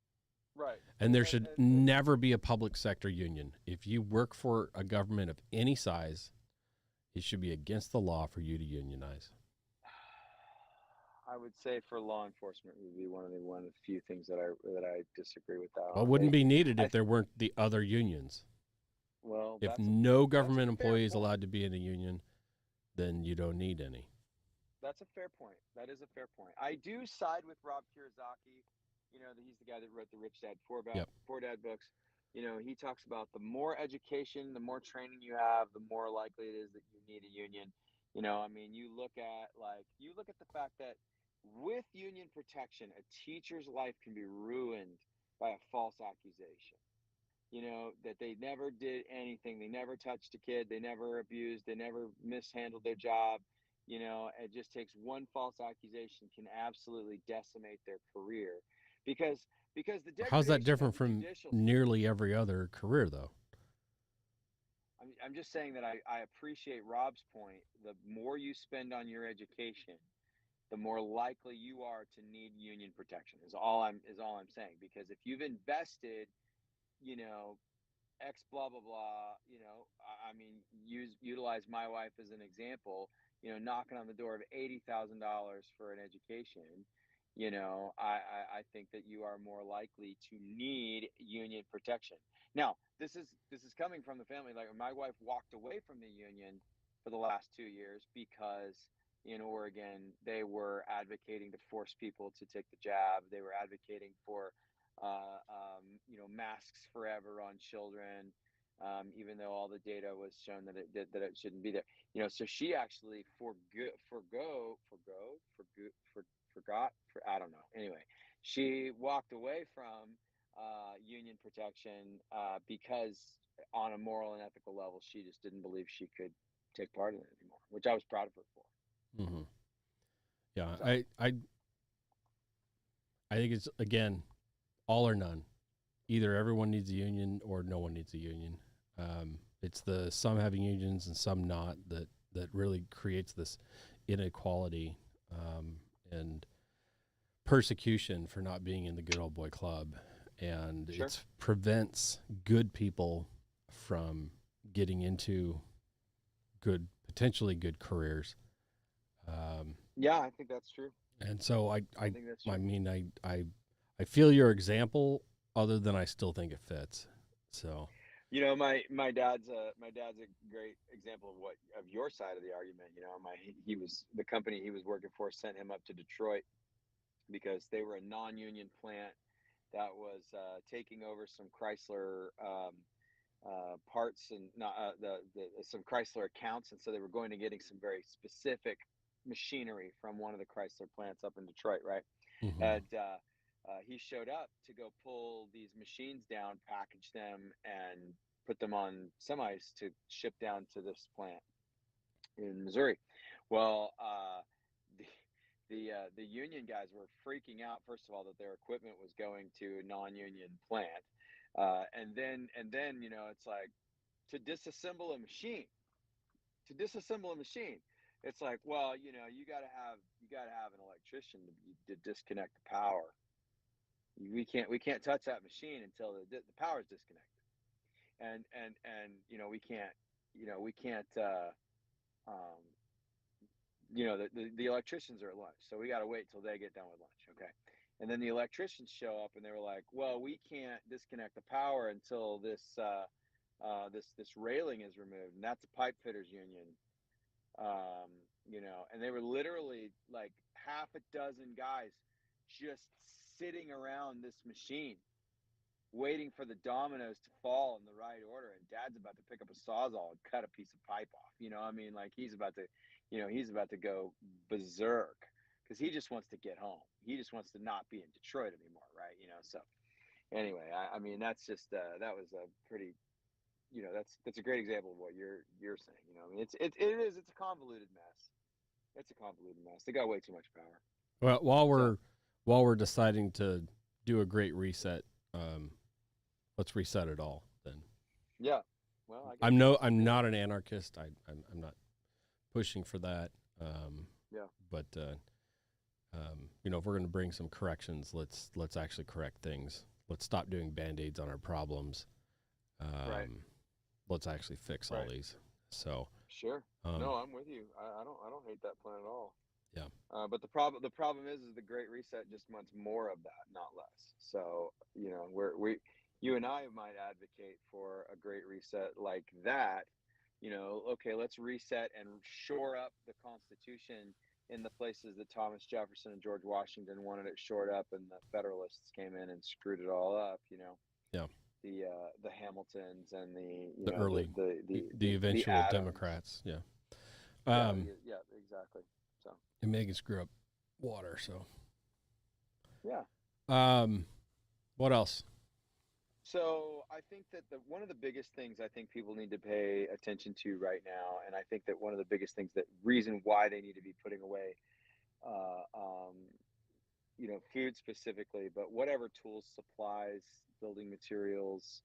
Right. And there should never be a public sector union. If you work for a government of any size, it should be against the law for you to unionize. I would say for law enforcement would be one of the few things that I disagree with that Well, it on. wouldn't be needed I if there weren't the other unions. well, If that's no that's a government fair employee is point. allowed to be in a union, then you don't need any. That's a fair point. That is a fair point. I do side with Rob Kiyosaki. He's the guy that wrote the Rich Dad Yep. Poor Dad books. He talks about the more education, the more training you have, the more likely it is that you need a union. I mean, you look at the fact that with union protection, a teacher's life can be ruined by a false accusation. That they never did anything. They never touched a kid. They never abused. They never mishandled their job. It just takes one false accusation can absolutely decimate their career because the How's that degradation of different the from judicial system. nearly every other career, though? I'm just saying that I appreciate Rob's point. The more you spend on your education, the more likely you are to need union protection. Is all I'm saying. Because if you've invested, you know, X blah blah blah. I mean, utilize my wife as an example. Knocking on the door of $80,000 for an education. I think that you are more likely to need union protection. Now, this is coming from the family. Like my wife walked away from the union for the last 2 years because in Oregon they were advocating to force people to take the jab. They were advocating for masks forever on children, even though all the data was shown that it shouldn't be there. So she actually forgot for I don't know. Anyway, she walked away from union protection because on a moral and ethical level, she just didn't believe she could take part in it anymore. which I was proud of her for. Mm-hmm. Yeah, So, I think it's, again, all or none. Either everyone needs a union or no one needs a union. It's the some having unions and some not that really creates this inequality and persecution for not being in the good old boy club, and Sure. it prevents good people from getting into potentially good careers. Yeah, I think that's true. And so I think that's true. I mean, I feel your example, other than I still think it fits. So, You know, my dad's a great example of your side of the argument. You know, he was, the company he was working for sent him up to Detroit because they were a non-union plant that was taking over some Chrysler parts, and not some Chrysler accounts, and so they were going to getting some very specific machinery from one of the Chrysler plants up in Detroit, right? mm-hmm. And he showed up to go pull these machines down, package them, and put them on semis to ship down to this plant in Missouri. Well, the union guys were freaking out. First of all, that their equipment was going to a non-union plant, and then it's like, to disassemble a machine, it's like, well, you got to have an electrician to disconnect the power. We can't touch that machine until the power is disconnected, and we can't um, the electricians are at lunch, so we got to wait till they get done with lunch. Okay. And then the electricians show up, and they were like, well, we can't disconnect the power until this railing is removed, and that's a pipe fitters union. And they were literally like half a dozen guys just sitting around this machine waiting for the dominoes to fall in the right order, and dad's about to pick up a sawzall and cut a piece of pipe off. I mean, like, he's about to go berserk, because he just wants to get home. He just wants to not be in Detroit anymore, right? So anyway, I mean, that's just that was a pretty, that's a great example of what you're saying. I mean, it's a convoluted mess. It's a convoluted mess. They got way too much power. Well, while we're deciding to do a great reset, let's reset it all then. Yeah. Well, I'm not an anarchist. I'm not pushing for that. Yeah. But if we're going to bring some corrections, let's actually correct things. Let's stop doing band-aids on our problems. Right. Let's actually fix all these. So sure. No, I'm with you. I don't hate that plan at all. Yeah. But the problem is the Great Reset just wants more of that, not less. So you and I might advocate for a Great Reset like that. Okay, let's reset and shore up the Constitution in the places that Thomas Jefferson and George Washington wanted it shored up, and the Federalists came in and screwed it all up. Yeah. The Hamiltons and the early the eventual Adams. Democrats. Yeah. Yeah, exactly. So. And Megan screw up water. So. Yeah. What else? So I think that one of the biggest things I think people need to pay attention to right now, and I think that one of the biggest things, that reason why they need to be putting away, food specifically, but whatever tools, supplies, building materials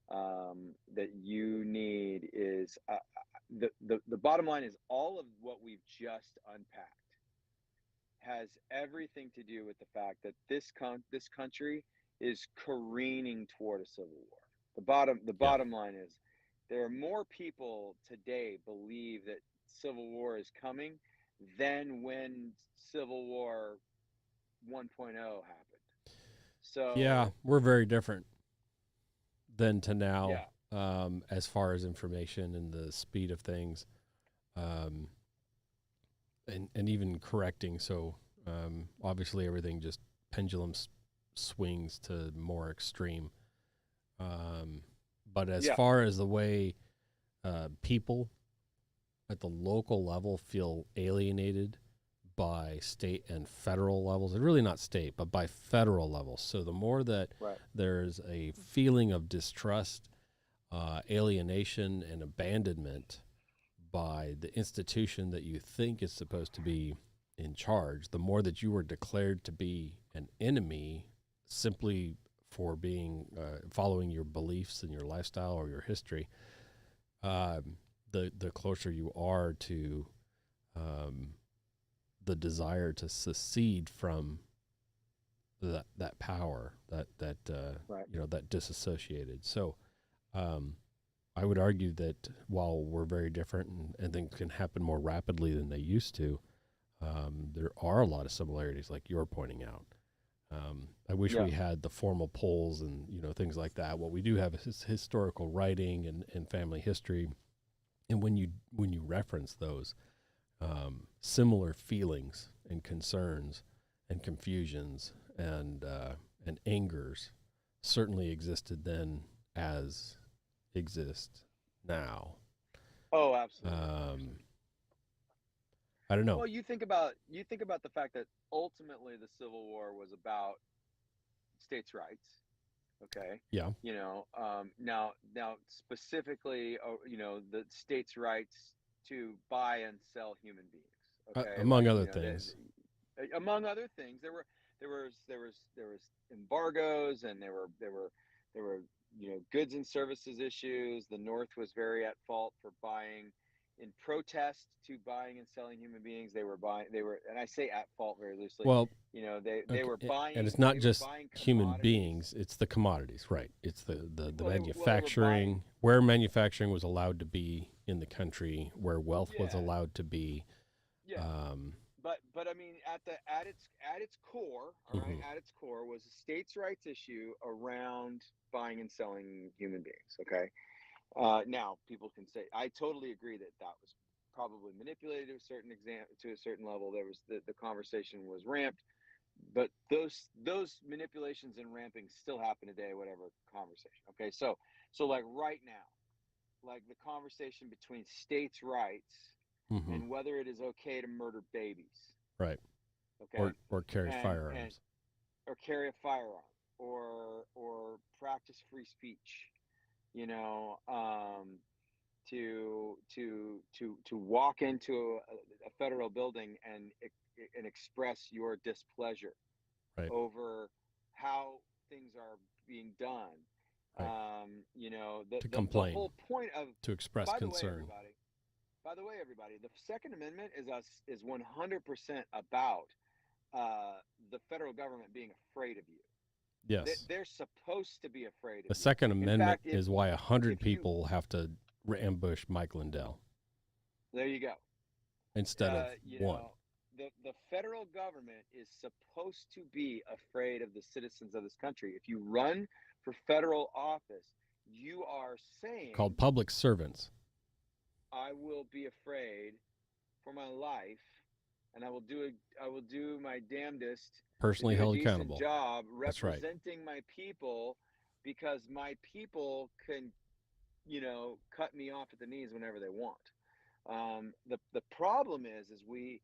that you need, is the bottom line is all of what we've just unpacked has everything to do with the fact that this country is careening toward a civil war. The bottom line is, there are more people today believe that civil war is coming than when Civil War 1.0 happened. So yeah, we're very different then to now. Yeah. As far as information and the speed of things, and even correcting. So obviously everything just pendulum swings to more extreme. But as far as the way people at the local level feel alienated by state and federal levels, and really not state, but by federal levels. So the more that there's a feeling of distrust, alienation, and abandonment by the institution that you think is supposed to be in charge, the more that you are declared to be an enemy simply for being following your beliefs and your lifestyle or your history, the closer you are to the desire to secede from that power, that Right. that disassociated. So I would argue that while we're very different and things can happen more rapidly than they used to, there are a lot of similarities, like you're pointing out. I wish we had the formal polls and things like that. What we do have is historical writing and family history, and when you reference those similar feelings and concerns and confusions and angers certainly existed then as exist now. Oh, absolutely. I don't know. Well, you think about the fact that ultimately the Civil War was about states' rights. Okay. Yeah. Now specifically, the states' rights to buy and sell human beings. Okay. Among other things. Among other things, there was embargoes, and there were goods and services issues. The North was very at fault for buying in protest to buying and selling human beings. And I say at fault very loosely. Well, they were buying, and it's not just human beings; it's the commodities, right? It's the manufacturing, where manufacturing was allowed to be in the country, where wealth was allowed to be. Yeah. But I mean, at its core, all right, at its core was a states' rights issue around buying and selling human beings. Okay. Now people can say, I totally agree that was probably manipulated to a certain level. There was the conversation was ramped, but those manipulations and ramping still happen today. Whatever conversation. Okay. So like right now, like the conversation between states' rights and whether it is okay to murder babies, right? Okay, or carry firearms, or carry a firearm, or practice free speech, to walk into a federal building and express your displeasure right, over how things are being done. Right. To The complain, whole point of to express concern. By the way, everybody, the Second Amendment is 100% about the federal government being afraid of you. Yes. They're supposed to be afraid of you. The Second Amendment is why 100 people have to ambush Mike Lindell. There you go. Instead of one. The federal government is supposed to be afraid of the citizens of this country. If you run for federal office, you are saying, called public servants, I will be afraid for my life, and I will do my damnedest, personally to do held a decent accountable job That's right. representing my people, because my people can, cut me off at the knees whenever they want. The problem is we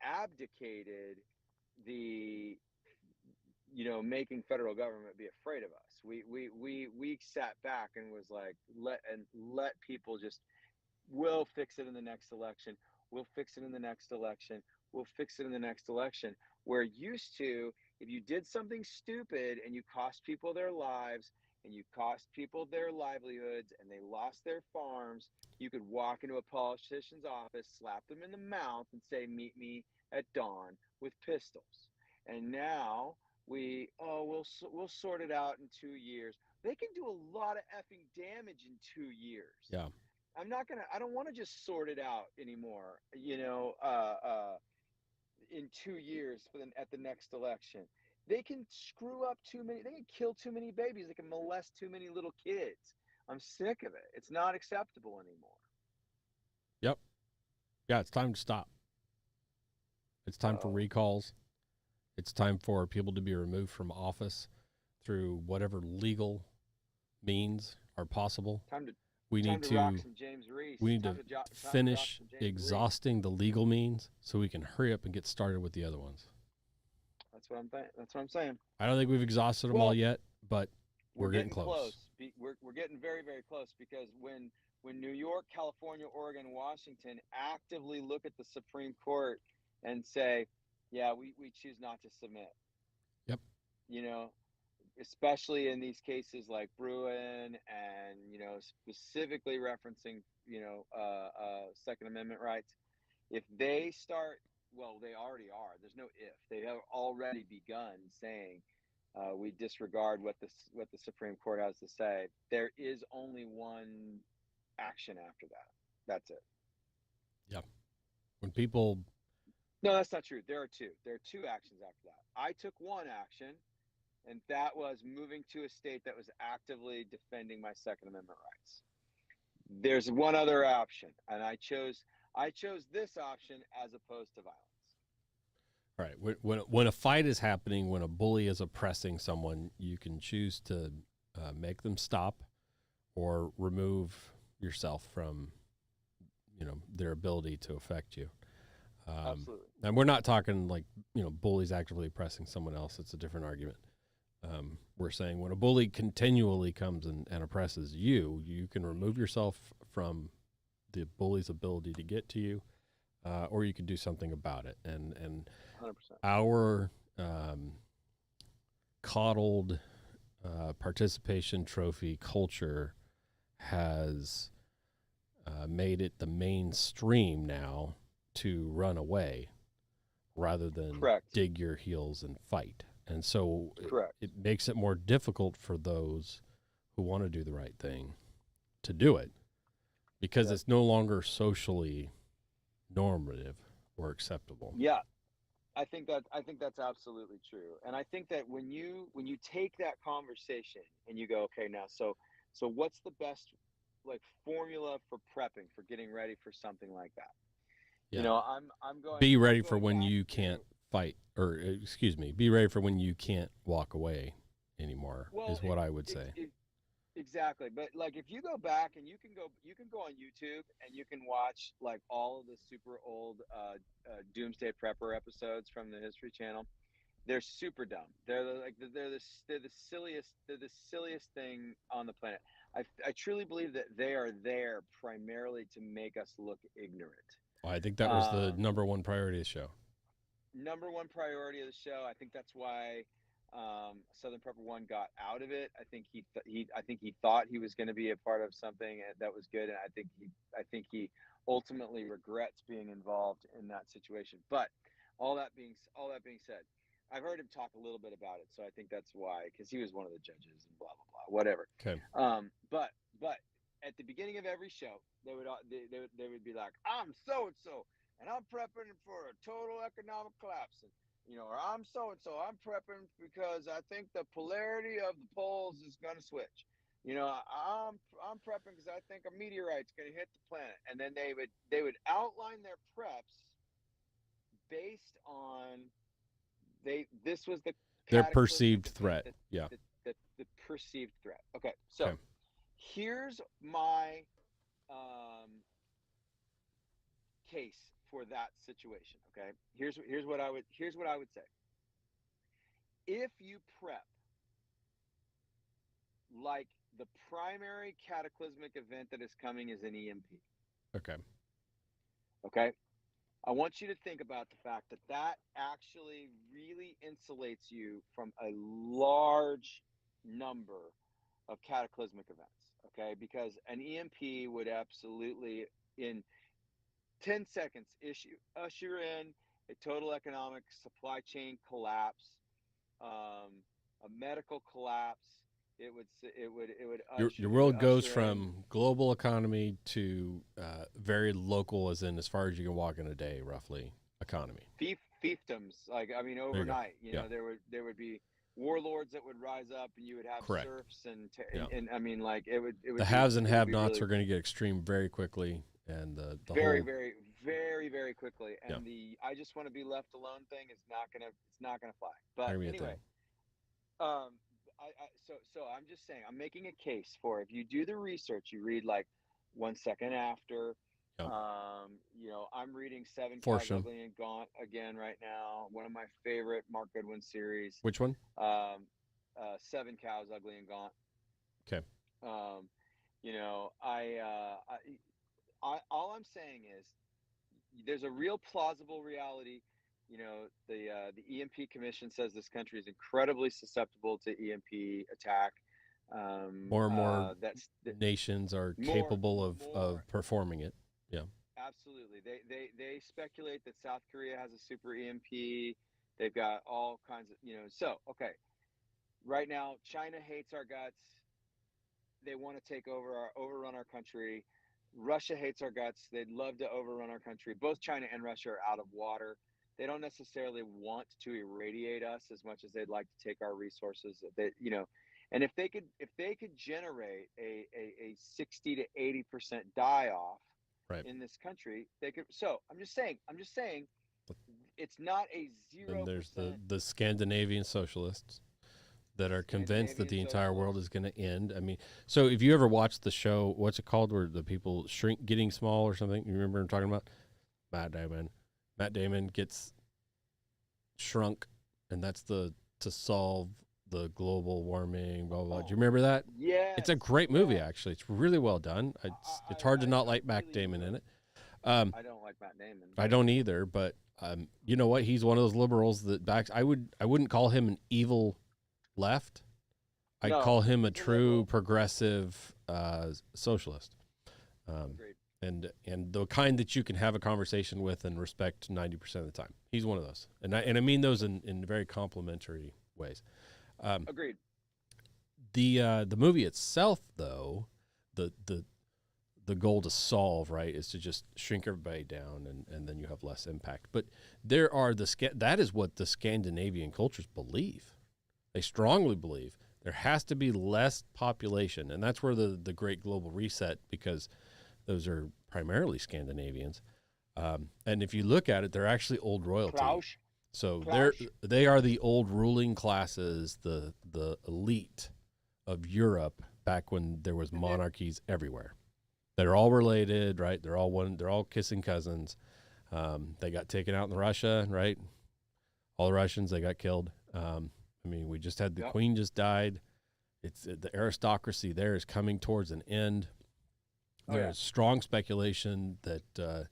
abdicated the making federal government be afraid of us. We sat back and was like, let people just, we'll fix it in the next election. We'll fix it in the next election. We'll fix it in the next election. Where used to, if you did something stupid and you cost people their lives and you cost people their livelihoods and they lost their farms, you could walk into a politician's office, slap them in the mouth, and say, meet me at dawn with pistols. And now we'll sort it out in 2 years. They can do a lot of effing damage in 2 years. Yeah. I don't want to just sort it out anymore, in 2 years at the next election. They can screw up they can kill too many babies. They can molest too many little kids. I'm sick of it. It's not acceptable anymore. Yep. Yeah, it's time to stop. It's time for recalls. It's time for people to be removed from office through whatever legal means are possible. We need to finish exhausting the legal means so we can hurry up and get started with the other ones. That's what I'm saying. I don't think we've exhausted them all yet, but We're getting close. We're getting very, very close, because when New York, California, Oregon, Washington actively look at the Supreme Court and say, yeah, we choose not to submit. Yep. You know, especially in these cases like Bruin, and, you know, specifically referencing, you know, Second Amendment rights. If they start, well, they already are. There's no if. They have already begun saying, we disregard what the Supreme Court has to say. There is only one action after that. That's it. Yep. When people. No, that's not true. There are two. There are two actions after that. I took one action, and that was moving to a state that was actively defending my Second Amendment rights. There's one other option, and I chose this option as opposed to violence. All right. When a fight is happening, when a bully is oppressing someone, you can choose to make them stop or remove yourself from, you know, their ability to affect you. Absolutely. And we're not talking like, you know, bullies actively oppressing someone else. It's a different argument. We're saying when a bully continually comes and oppresses you, you can remove yourself from the bully's ability to get to you, or you can do something about it. And 100%. Our coddled participation trophy culture has made it the mainstream now to run away rather than dig your heels and fight. And so it makes it more difficult for those who want to do the right thing to do it, because it's no longer socially normative or acceptable. Yeah. I think that's absolutely true. And I think that when you take that conversation and you go, okay, now so what's the best like formula for prepping, for getting ready for something like that? Yeah. You know, I'm going be ready for when you can't fight, or excuse me, be ready for when you can't walk away anymore, is what I would say. Exactly. But like, if you go back and you can go on YouTube and you can watch like all of the super old Doomsday Prepper episodes from the History Channel. They're super dumb. They're the silliest thing on the planet. I truly believe that they are there primarily to make us look ignorant. Well, I think that was the number one priority of the show. Number one priority of the show. I think that's why Southern Prepper One got out of it. I think he thought he was going to be a part of something that was good, and I think he ultimately regrets being involved in that situation. But all that being said, I've heard him talk a little bit about it, so I think that's why, because he was one of the judges and blah blah blah, whatever. Okay. But at the beginning of every show, they would be like, I'm so and so, and I'm prepping for a total economic collapse, and, you know, or I'm so and so, I'm prepping because I think the polarity of the poles is going to switch. You know, I'm prepping because I think a meteorite's going to hit the planet, and then they would outline their preps based on this was their perceived threat. The perceived threat. Okay, so here's my case for that situation. Okay, here's what I would say. If you prep like the primary cataclysmic event that is coming is an EMP. Okay. I want you to think about the fact that actually really insulates you from a large number of cataclysmic events, okay? Because an EMP would absolutely, in 10 seconds, usher in a total economic supply chain collapse, a medical collapse. It would your world goes from global economy to very local, as far as you can walk in a day, roughly, economy. Fiefdoms, like, I mean, overnight. You know, there would be warlords that would rise up, and you would have serfs, and I mean, like, it would the haves and have-nots are going to get extreme very quickly, and the very very quickly. And I just want to be left alone thing is not gonna fly. But anyway, So I'm just saying, I'm making a case for, if you do the research, you read like 1 Second After. You know, I'm reading Seven Cows Ugly and Gaunt again right now. One of my favorite Mark Goodwin series. Which one? 7 Cows Ugly and Gaunt. Okay. You know, all I'm saying is there's a real plausible reality. You know, the EMP Commission says this country is incredibly susceptible to EMP attack. More and more That's nations are more, capable of more. performing it. Yeah. Absolutely. They speculate that South Korea has a super EMP. They've got all kinds of, you know. So, okay. Right now, China hates our guts. They want to overrun our country. Russia hates our guts. They'd love to overrun our country. Both China and Russia are out of water. They don't necessarily want to irradiate us as much as they'd like to take our resources. That, you know, and if they could generate a 60 to 80% die off Right. in this country, they could. So I'm just saying, it's not a And zero there's percent the Scandinavian socialists that are convinced that Scandinavian the entire world socialist. is going to end. I mean, so if you ever watched the show, what's it called, where the people shrink, getting small or something? You remember what I'm talking about? Matt Damon. Matt Damon gets shrunk, and that's to solve the global warming. Blah blah blah. Do you Oh, remember that? It's yes, a great movie, yes. actually. It's really well done. It's hard to not like Matt Really Damon in do. it. Um, I don't like Matt Damon, I but don't either, but you know what? He's one of those liberals that backs. I wouldn't call him an evil left. I'd no, call him a he's a true liberal. progressive socialist, um, Agreed. and the kind that you can have a conversation with and respect 90% of the time. He's one of those, and I mean those in very complimentary ways. Um, Agreed. the movie itself, though, the goal to solve, right, is to just shrink everybody down, and then you have less impact. But there are that is what the Scandinavian cultures believe. They strongly believe there has to be less population, and that's where the Great Global Reset, because those are primarily Scandinavians. And if you look at it, they're actually old royalty. Klaus. So Klaus. they are the old ruling classes, the elite of Europe back when there was monarchies everywhere. They're all related, right? They're all one. They're all kissing cousins. They got taken out in Russia, right? All the Russians, they got killed. I mean, we just had the Yep. queen just died. It's the aristocracy there is coming towards an end. Oh, There's strong speculation that the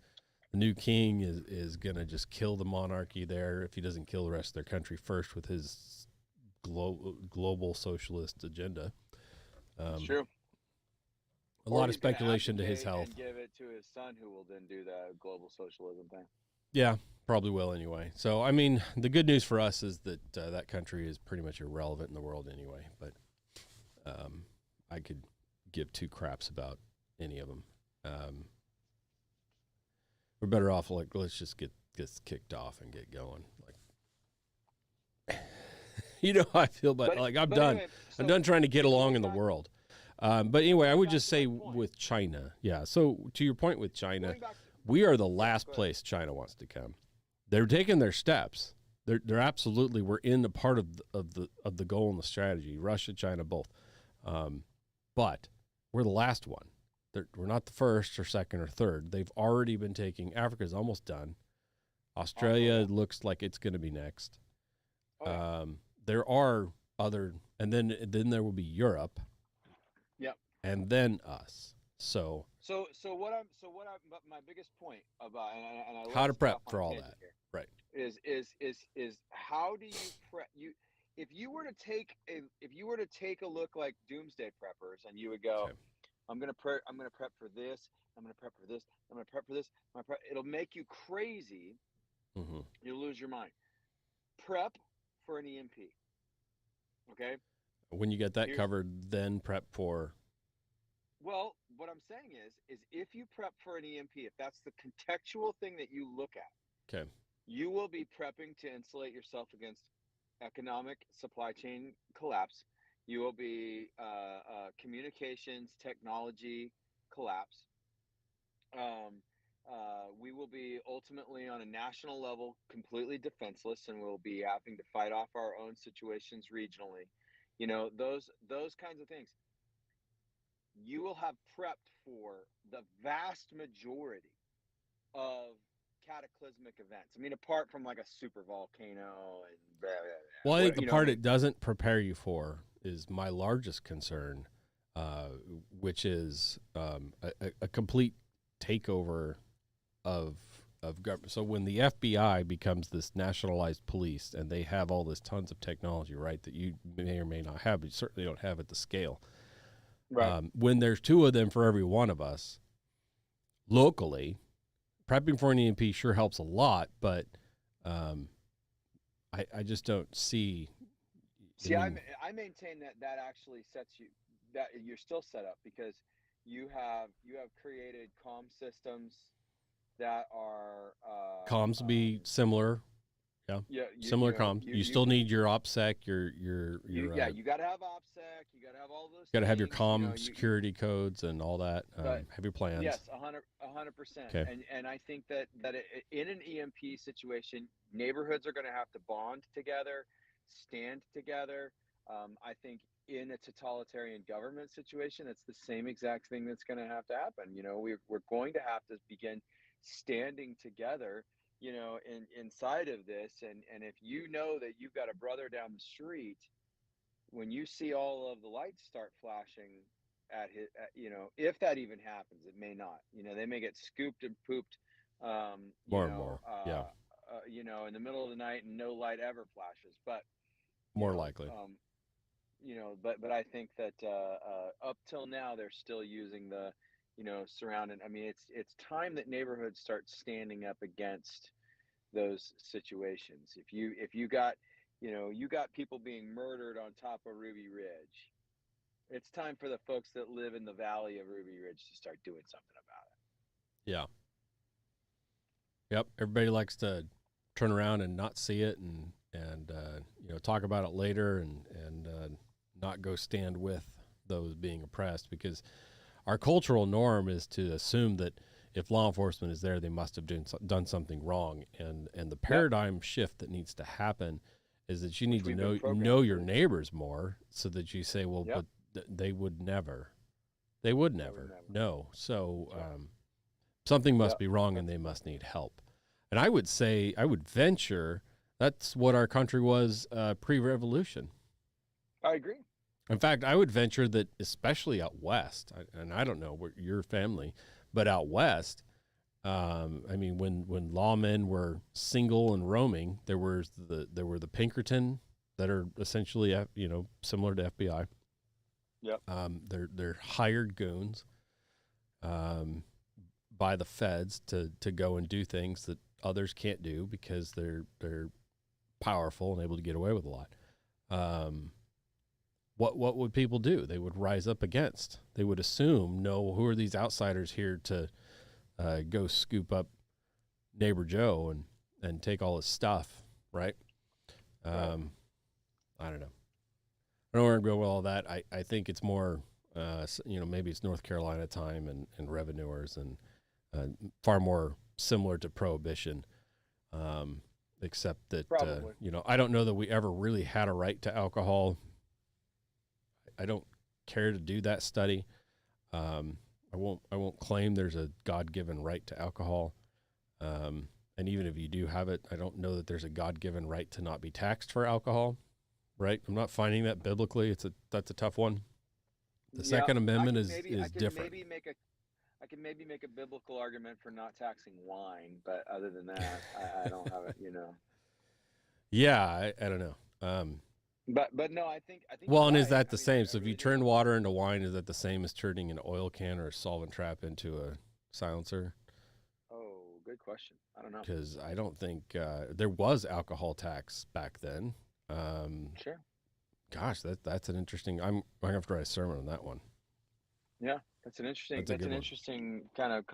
new king is going to just kill the monarchy there if he doesn't kill the rest of their country first with his global socialist agenda. It's true. A Or lot of he's gonna speculation to his abdicate health. and give it to his son, who will then do the global socialism thing. Yeah, probably will anyway. So, I mean, the good news for us is that that country is pretty much irrelevant in the world anyway. But I could give two craps about any of them. We're better off, like, let's just get kicked off and get going. Like, you know how I feel, but like, I'm done. Anyway, I'm done trying to get along in the back- world. But anyway, I would back just to my say point. with China, yeah. So to your point with China, Going back, we are the last go ahead. place China wants to come. They're taking their steps. They're absolutely, we're in the part of the goal and the strategy. Russia, China, both. But we're the last one. We're not the first or second or third. They've already been taking. Africa's almost done. Australia looks like it's going to be next. Oh, yeah. There are other, and then there will be Europe. Yep. And then us. So But my biggest point about, and I how to let's get prep off on for a all tangent that, here, right? Is how do you prep you if you were to take a look like doomsday preppers, and you would go, Okay. I'm gonna prep for this, I'm gonna prep for this, I'm gonna prep for this, it'll make you crazy. Mm-hmm. You'll lose your mind. Prep for an EMP. Okay. When you get that Here's- covered, then prep for. Well, what I'm saying is if you prep for an EMP, if that's the contextual thing that you look at, Okay. you will be prepping to insulate yourself against economic supply chain collapse. You will be communications technology collapse. We will be ultimately on a national level completely defenseless, and we'll be having to fight off our own situations regionally. You know, those kinds of things. You will have prepped for the vast majority of cataclysmic events. I mean, apart from like a super volcano and blah, blah, blah. Well, I think the You know, part it doesn't prepare you for is my largest concern. which is a complete takeover of government. So when the FBI becomes this nationalized police and they have all this tons of technology, right, that you may or may not have, but you certainly don't have at the scale. Right. When there's two of them for every one of us, locally, prepping for an EMP sure helps a lot, but I just don't see. See, I maintain that actually sets you, that you're still set up, because you have created comm systems that are Comms will be similar. Yeah, similar comms. You still need your OPSEC, your you got to have OPSEC, you got to have all those. Got to have your things, comm security codes and all that. Have your plans. Yes, 100%. Okay. And I think that in an EMP situation, neighborhoods are going to have to bond together, stand together. I think in a totalitarian government situation, it's the same exact thing that's going to have to happen. We're going to have to begin standing together, inside of this. And if you know that you've got a brother down the street, when you see all of the lights start flashing at his, if that even happens, it may not. They may get scooped and pooped, more and more. Yeah. In the middle of the night and no light ever flashes. But more likely. But I think that up till now they're still using the, surrounding. I mean, it's time that neighborhoods start standing up against those situations. If you got, you got people being murdered on top of Ruby Ridge, it's time for the folks that live in the valley of Ruby Ridge to start doing something about it. Yeah. Yep. Everybody likes to turn around and not see it and talk about it later and not go stand with those being oppressed, because our cultural norm is to assume that if law enforcement is there, they must have done something wrong. And the paradigm shift that needs to happen is that you need to know your neighbors more, so that you say, well, but they would never. They would never. No. So something must be wrong, and they must need help. And I would venture that's what our country was pre-revolution. I agree. In fact, I would venture that, especially out west, and I don't know where your family, but out west, I mean, when lawmen were single and roaming, there were the Pinkerton that are essentially similar to FBI. Yep. They're hired goons by the feds to go and do things that others can't do because they're powerful and able to get away with a lot. What would people do? They would rise up against. They would assume, no, who are these outsiders here to go scoop up neighbor Joe and take all his stuff, right? I don't know. I don't know where to go with all that. I think it's more, maybe it's North Carolina time and revenuers and far more similar to Prohibition, except that, I don't know that we ever really had a right to alcohol. I don't care to do that study. I won't claim there's a God-given right to alcohol. And even if you do have it, I don't know that there's a God-given right to not be taxed for alcohol. Right? I'm not finding that biblically. That's a tough one. The Second Amendment is different. I can maybe make a biblical argument for not taxing wine, but other than that, I don't have it. Yeah, I don't know. But no, I think. Well, and is that the same? So if you turn water into wine, is that the same as turning an oil can or a solvent trap into a silencer? Oh, good question. I don't know. Because I don't think there was alcohol tax back then. Sure. Gosh, that's an interesting. I'm going to have to write a sermon on that one. Yeah, that's an interesting kind of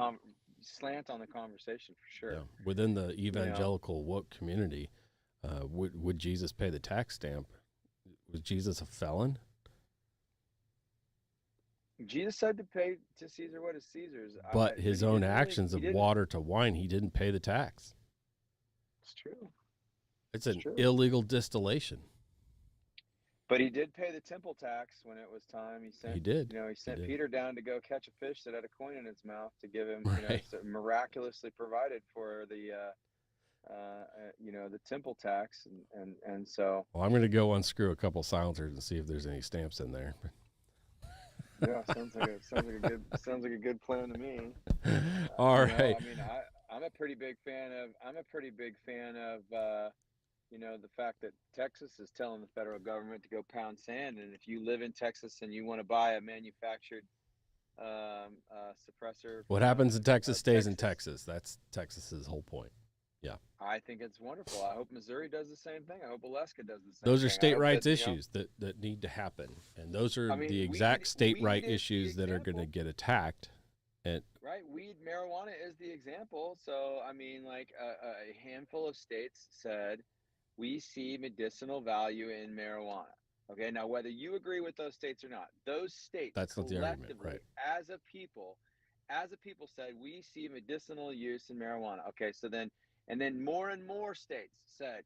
slant on the conversation for sure. Yeah. Within the evangelical woke community, would Jesus pay the tax stamp? Was Jesus a felon? Jesus said to pay to Caesar what is Caesar's. But his own actions of water to wine, he didn't pay the tax. It's true. It's an illegal distillation. But he did pay the temple tax when it was time. He did. He sent Peter down to go catch a fish that had a coin in its mouth to give him, miraculously provided for the temple tax, and so. Well, I'm going to go unscrew a couple silencers and see if there's any stamps in there. Yeah, sounds like a good plan to me. All right. I mean, I'm a pretty big fan of the fact that Texas is telling the federal government to go pound sand, and if you live in Texas and you want to buy a manufactured suppressor What from happens in Texas stays in Texas, Texas. That's Texas's whole point. Yeah. I think it's wonderful. I hope Missouri does the same thing. I hope Alaska does the same Those are thing. I state hope that, rights issues that need to happen. And those are I mean, the exact state weed right is the issues that are going to example. get attacked. And Right, marijuana is the example. So, I mean, like a handful of states said, we see medicinal value in marijuana. Okay, now whether you agree with those states or not, those states that's not the argument, collectively, right? as a people said, we see medicinal use in marijuana. Okay, so then, and then more and more states said,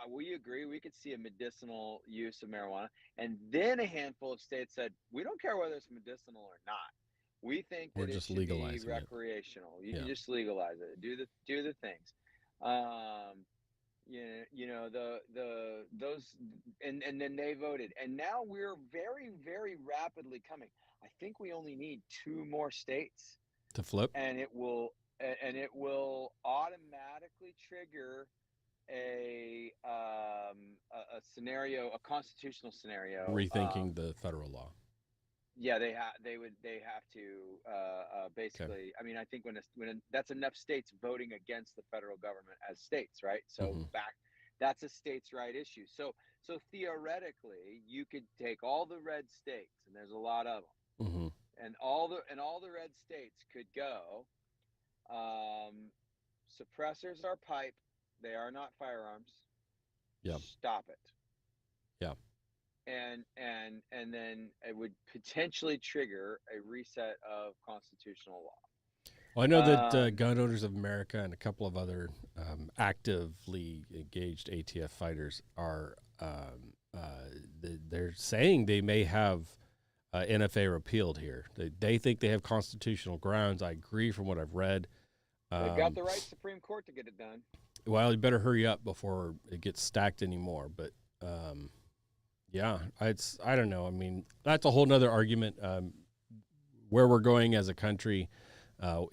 we agree, we could see a medicinal use of marijuana. And then a handful of states said, we don't care whether it's medicinal or not. We think We're that it just should be legalizing it. recreational. You Yeah. can just legalize it. Do the things. Um, those and then they voted, and now we're very very rapidly coming. I think we only need two more states, To flip, and it will automatically trigger a scenario, a constitutional scenario. rethinking the federal law. Yeah, they have to Okay. basically. I mean, I think that's enough states voting against the federal government as states, right? So Mm-hmm. that's a states' right issue. So theoretically, you could take all the red states, and there's a lot of them, Mm-hmm. and all the red states could go. Um, Suppressors are pipe; they are not firearms. Yeah. Stop it. Yeah. And then it would potentially trigger a reset of constitutional Well, I know that law. Gun Owners of America and a couple of other actively engaged ATF fighters are they're saying they may have NFA repealed here. They think they have constitutional grounds. I agree from what I've read. They've got the right Supreme Court to get it done. Well, you better hurry up before it gets stacked anymore. But yeah, I don't know. I mean, that's a whole nother argument. Where we're going as a country,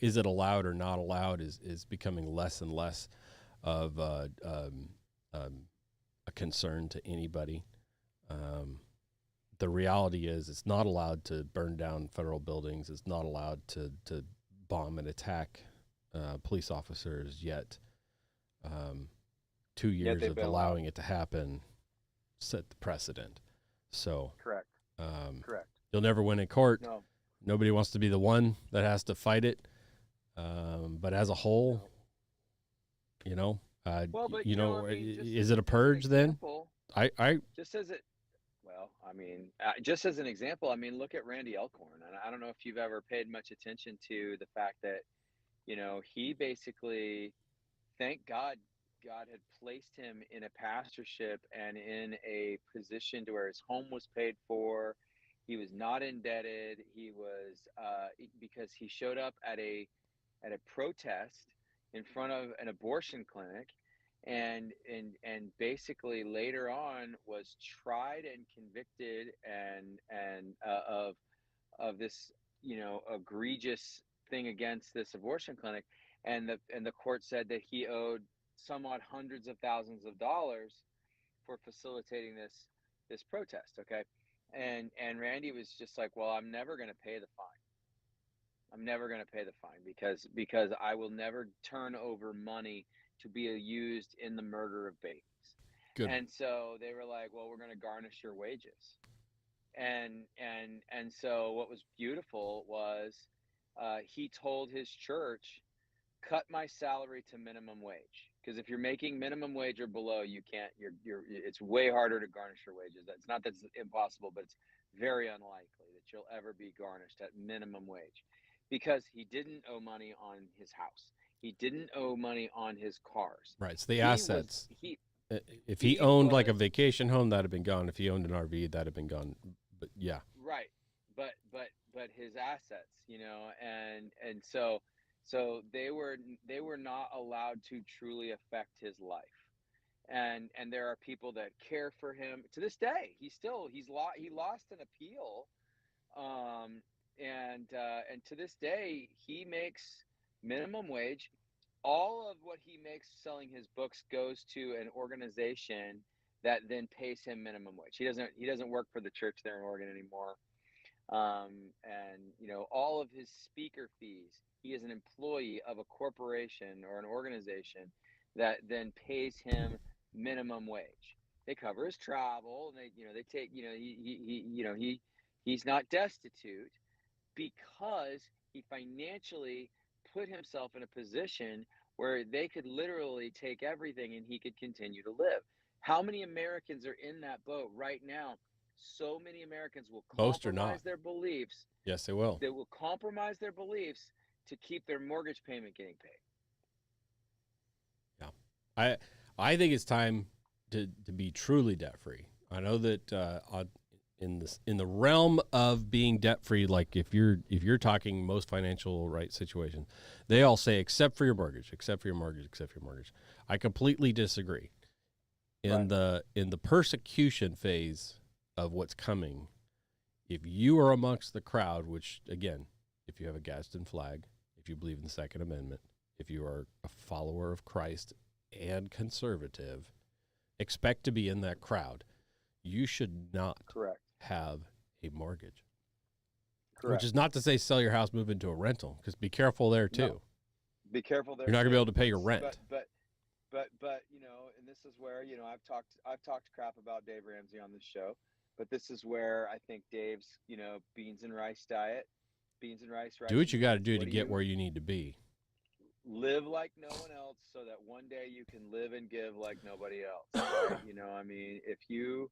is it allowed or not allowed, is becoming less and less of a concern to anybody. The reality is it's not allowed to burn down federal buildings. It's not allowed to bomb and attack police officers yet. 2 years of allowing it to happen set the precedent. So Correct. Correct. You'll never win in court. No. Nobody wants to be the one that has to fight it. But as a whole, well, but I mean, is it a purge then? I just as it. Well, I mean, just as an example, I mean, look at Randy Elkhorn, and I don't know if you've ever paid much attention to the fact that, he basically, thank God, God had placed him in a pastorship and in a position to where his home was paid for. He was not indebted. He was because he showed up at a protest in front of an abortion clinic, and basically later on was tried and convicted and of this egregious thing against this abortion clinic, and the court said that he owed somewhat hundreds of thousands of dollars for facilitating this protest. Okay, and Randy was just like, well, I'm never going to pay the fine. I'm never going to pay the fine because I will never turn over money to be used in the murder of babies. good. And so they were like, well, we're going to garnish your wages. And so what was beautiful was he told his church, cut my salary to minimum wage, because if you're making minimum wage or below, you can't. It's way harder to garnish your wages. That's not that's impossible, but it's very unlikely that you'll ever be garnished at minimum wage, because he didn't owe money on his house. He didn't owe money on his cars. Right. It's the He was assets. he If he he owned like a was vacation home, that'd have been gone. If he owned an RV, that'd have been gone. But yeah. right, but his assets, and so they were not allowed to truly affect his life. And there are people that care for him to this day. He lost an appeal And to this day, he makes minimum wage. All of what he makes selling his books goes to an organization that then pays him minimum wage. He doesn't work for the church there in Oregon anymore. And all of his speaker fees, he is an employee of a corporation or an organization that then pays him minimum wage. They cover his travel, and they take, he's not destitute, because he financially put himself in a position where they could literally take everything and he could continue to live. How many Americans are in that boat right now? So many Americans will Most are not. compromise their beliefs. Yes, they will. They will compromise their beliefs to keep their mortgage payment getting paid. Yeah. I think it's time to be truly debt free. I know that in the realm of being debt free, like if you're talking most financial situations, they all say except for your mortgage, except for your mortgage, except for your mortgage. I completely disagree. In the persecution phase of what's coming, if you are amongst the crowd, which again, if you have a Gadsden flag, if you believe in the Second Amendment, if you are a follower of Christ and conservative, expect to be in that crowd. You should not have a mortgage. Correct. Which is not to say sell your house, move into a rental, because be careful there too. No. Be careful there. You're not gonna be able to pay your rent. But and this is where I've talked crap about Dave Ramsey on this show, but this is where I think Dave's beans and rice diet, Do what you got to do to get where you need to be. Live like no one else, so that one day you can live and give like nobody else. Right? I mean, if you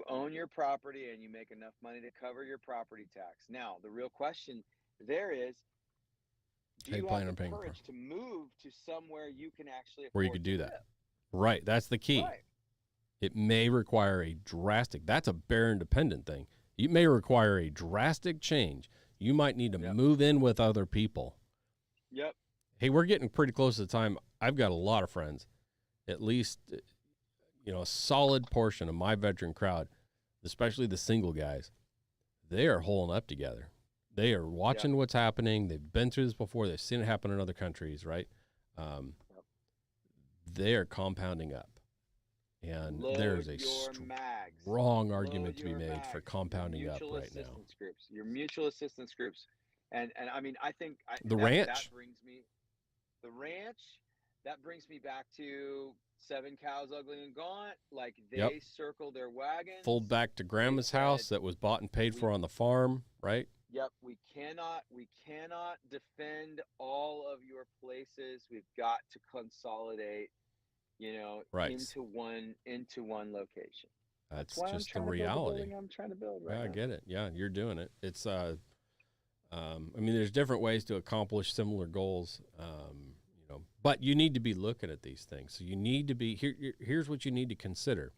own your property and you make enough money to cover your property tax. Now, the real question there is, do you have the courage to move to somewhere you can actually afford where you could do that? Live? Right, that's the key. Right. It may require a drastic, that's a bear independent thing. It may require a drastic change. You might need to move in with other people. Yep. Hey, we're getting pretty close to the time. I've got a lot of friends, at least, a solid portion of my veteran crowd, especially the single guys. They are holding up together. They are watching what's happening. They've been through this before. They've seen it happen in other countries, right? They are compounding up. And there's a strong argument to be made for compounding up right now. Your mutual assistance groups. And I mean, I think the ranch that brings me back to 7 Cows Ugly and Gaunt. Like they circle their wagons. Fold back to grandma's house that was bought and paid for on the farm, right? Yep. We cannot defend all of your places. We've got to consolidate, into one location. That's just the reality. I'm trying to build right now. I get it. Yeah, you're doing it. It's I mean, there's different ways to accomplish similar goals, but you need to be looking at these things. So you need to be here's what you need to consider.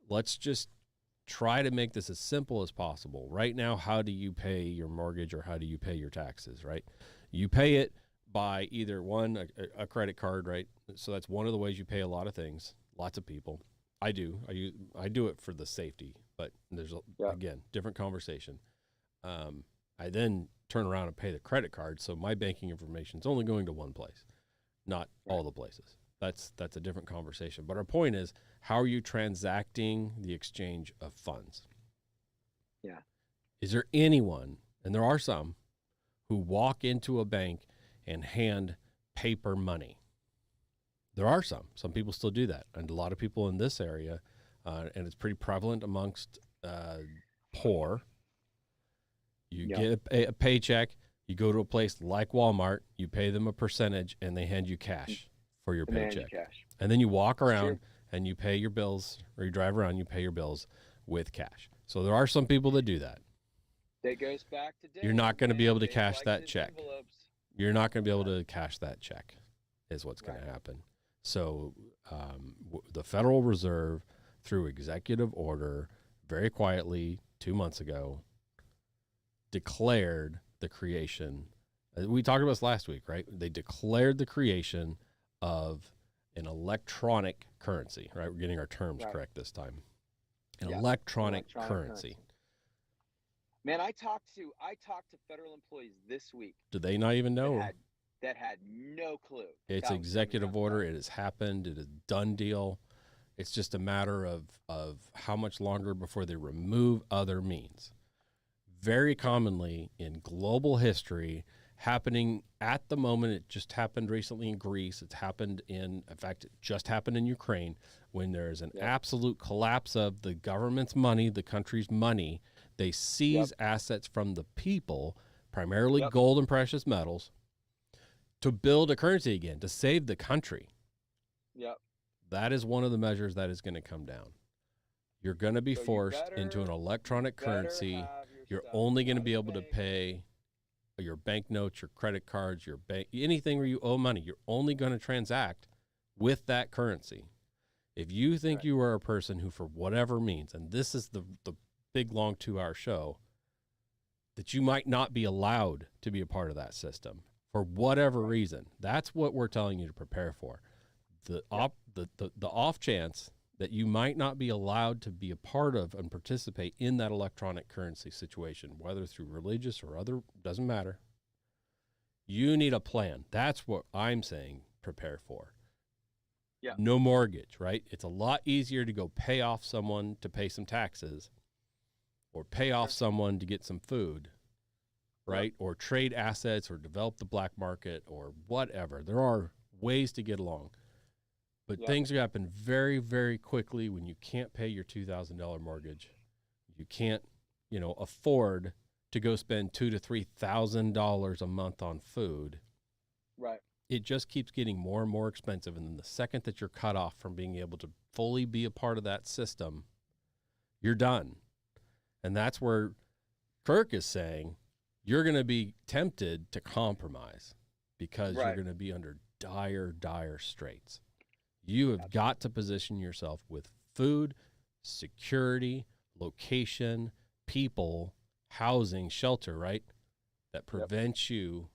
Let's just try to make this as simple as possible. Right now, how do you pay your mortgage or how do you pay your taxes, right? You pay it by either a credit card, right? So that's one of the ways you pay a lot of things. Lots of people. I do it for the safety, but there's again, different conversation. I then turn around and pay the credit card. So my banking information is only going to one place, not all the places. That's a different conversation. But our point is, how are you transacting the exchange of funds? Yeah. Is there anyone, and there are some, who walk into a bank and hand paper money? There are some. Some people still do that. And a lot of people in this area, and it's pretty prevalent amongst poor. You get a paycheck, you go to a place like Walmart, you pay them a percentage, and they hand you cash for your paycheck. And then you walk around and you pay your bills, or you drive around, you pay your bills with cash. So there are some people that do that. That goes back to Dave. You're not going to be able to cash that check. You're not going to be able to cash that check is what's going to happen. So the Federal Reserve, through executive order, very quietly 2 months ago, declared the creation. We talked about this last week, right? They declared the creation of an electronic currency, right? We're getting our terms correct this time. An electronic currency. Man, I talked to federal employees this week Do they not even that know? had that had no clue It's that was coming down executive the order. pipe. It has happened. It is a done deal. It's just a matter of how much longer before they remove other means. Very commonly in global history, happening at the moment. It just happened recently in Greece. It's happened in fact, it just happened in Ukraine when there's an Yep. absolute collapse of the government's money, the country's money. They Yep. seize assets from the people, primarily Yep. gold and precious metals, to build a currency again, to save the country. Yep. That is one of the measures that is going to come down. You're going to be So you forced into an better electronic currency. have your You're stuff only going to out of be the able to bank. pay your bank notes, your credit cards, your bank, anything where you owe money. You're only going to transact with that currency. If you think Right. you are a person who, for whatever means, and this is the big, long 2-hour show, that you might not be allowed to be a part of that system for whatever Right. reason, that's what we're telling you to prepare for. The off chance that you might not be allowed to be a part of and participate in that electronic currency situation, whether through religious or other, doesn't matter. You need a plan. That's what I'm saying prepare for. Yeah. No mortgage, right? It's a lot easier to go pay off someone to pay some taxes or pay off someone to get some food, right? Or trade assets or develop the black market or whatever. There are ways to get along. But things happen very, very quickly when you can't pay your $2,000 mortgage. You can't, afford to go spend $2,000 to $3,000 a month on food. Right. It just keeps getting more and more expensive. And then the second that you're cut off from being able to fully be a part of that system, you're done. And that's where Kirk is saying you're going to be tempted to compromise because you're going to be under dire, dire straits. You have got to position yourself with food, security, location, people, housing, shelter, right? That prevents you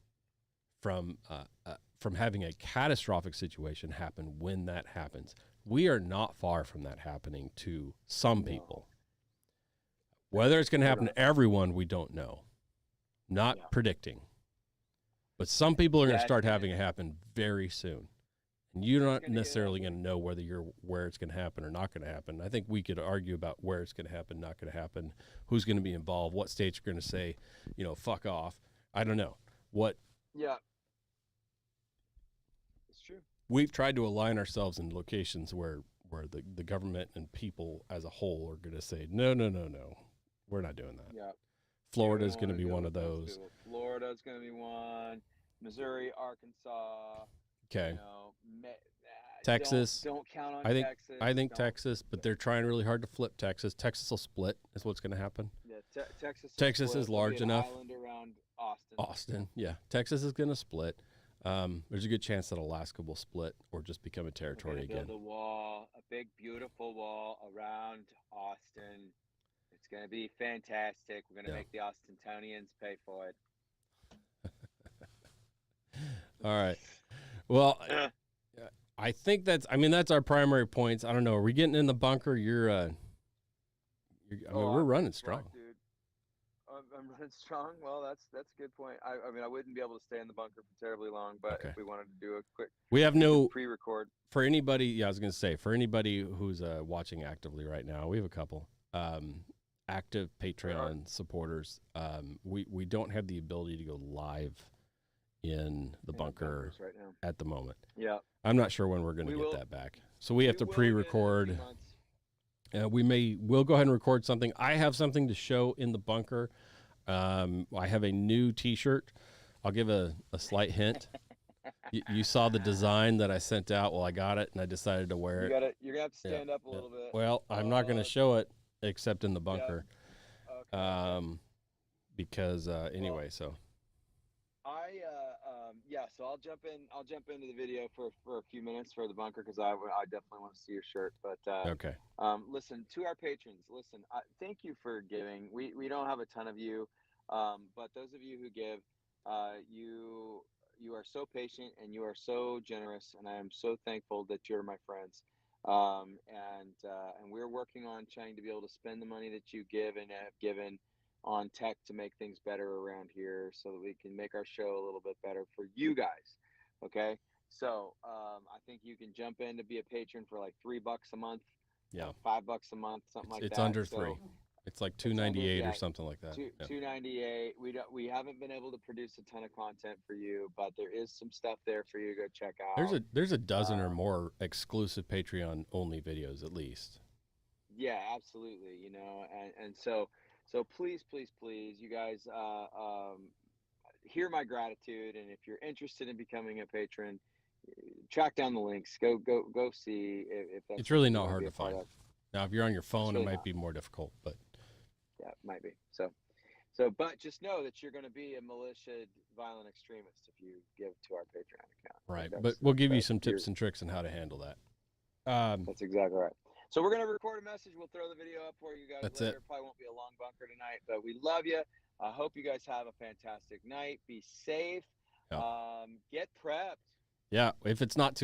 from having a catastrophic situation happen when that happens. We are not far from that happening to some people. Whether it's going to happen to everyone, we don't know. Not predicting. But some people are going to start having it happen very soon. And you're not necessarily going to know where it's going to happen or not going to happen. I think we could argue about where it's going to happen, not going to happen, who's going to be involved, what states are going to say, fuck off. I don't know. Yeah. It's true. We've tried to align ourselves in locations where the government and people as a whole are going to say, no, we're not doing that. Yeah. Florida's going to be one of those. Florida's going to be one. Missouri, Arkansas. Okay. Texas. Don't count on Texas. I think don't. Texas, but they're trying really hard to flip Texas. Texas will split is what's going to happen. Yeah, Texas is large enough. Island around Austin, yeah. Texas is going to split. There's a good chance that Alaska will split or just become a territory again. Build a wall, a big, beautiful wall around Austin. It's going to be fantastic. We're going to make the Austintonians pay for it. All right. Well, I think that's our primary points. I don't know. Are we getting in the bunker? We're running strong. Dude. I'm running strong. Well, that's a good point. I wouldn't be able to stay in the bunker for terribly long, but if we wanted to do a quick, we have no pre-record for anybody. Yeah, I was going to say for anybody who's watching actively right now, we have a couple active Patreon supporters. We don't have the ability to go live in the bunker right now at the moment. Yeah, I'm not sure when we're going to get that back. So we have to pre-record. We'll go ahead and record something. I have something to show in the bunker. I have a new T-shirt. I'll give a slight hint. You saw the design that I sent out. Well, I got it, and I decided to wear it. You're gonna have to stand up a little bit. Well, I'm not going to show it except in the bunker. Yeah. Okay. Because anyway, so. So I'll jump into the video for a few minutes for the bunker because I definitely want to see your shirt. But okay. Listen to our patrons. Listen, thank you for giving. We don't have a ton of you, but those of you who give, you are so patient and you are so generous, and I am so thankful that you're my friends. And we're working on trying to be able to spend the money that you give and have given on tech to make things better around here so that we can make our show a little bit better for you guys. Okay. So I think you can jump in to be a patron for like $3 a month, Yeah. $5 a month, something like It's that. under So 3. It's like it's under, 298 yeah, or something like that. Yeah. 298. We haven't been able to produce a ton of content for you, but there is some stuff there for you to go check out. There's a dozen or more exclusive Patreon only videos at least. Yeah, absolutely. You know, and so please, please, please, you guys, hear my gratitude, and if you're interested in becoming a patron, track down the links. Go see if that's It's really something you not want to hard be to a part find. of. Now, if you're on your phone, Really it might not. be more difficult, but Yeah, it might be. But just know that you're going to be a militia violent extremist if you give to our Patreon account. right. Like But we'll give you some tips and tricks on how to handle that. that's exactly right. So we're going to record a message. We'll throw the video up for you guys That's later. it. Probably won't be a long bunker tonight, but we love you. I hope you guys have a fantastic night. Be safe. Yeah. Get prepped. Yeah. If it's not too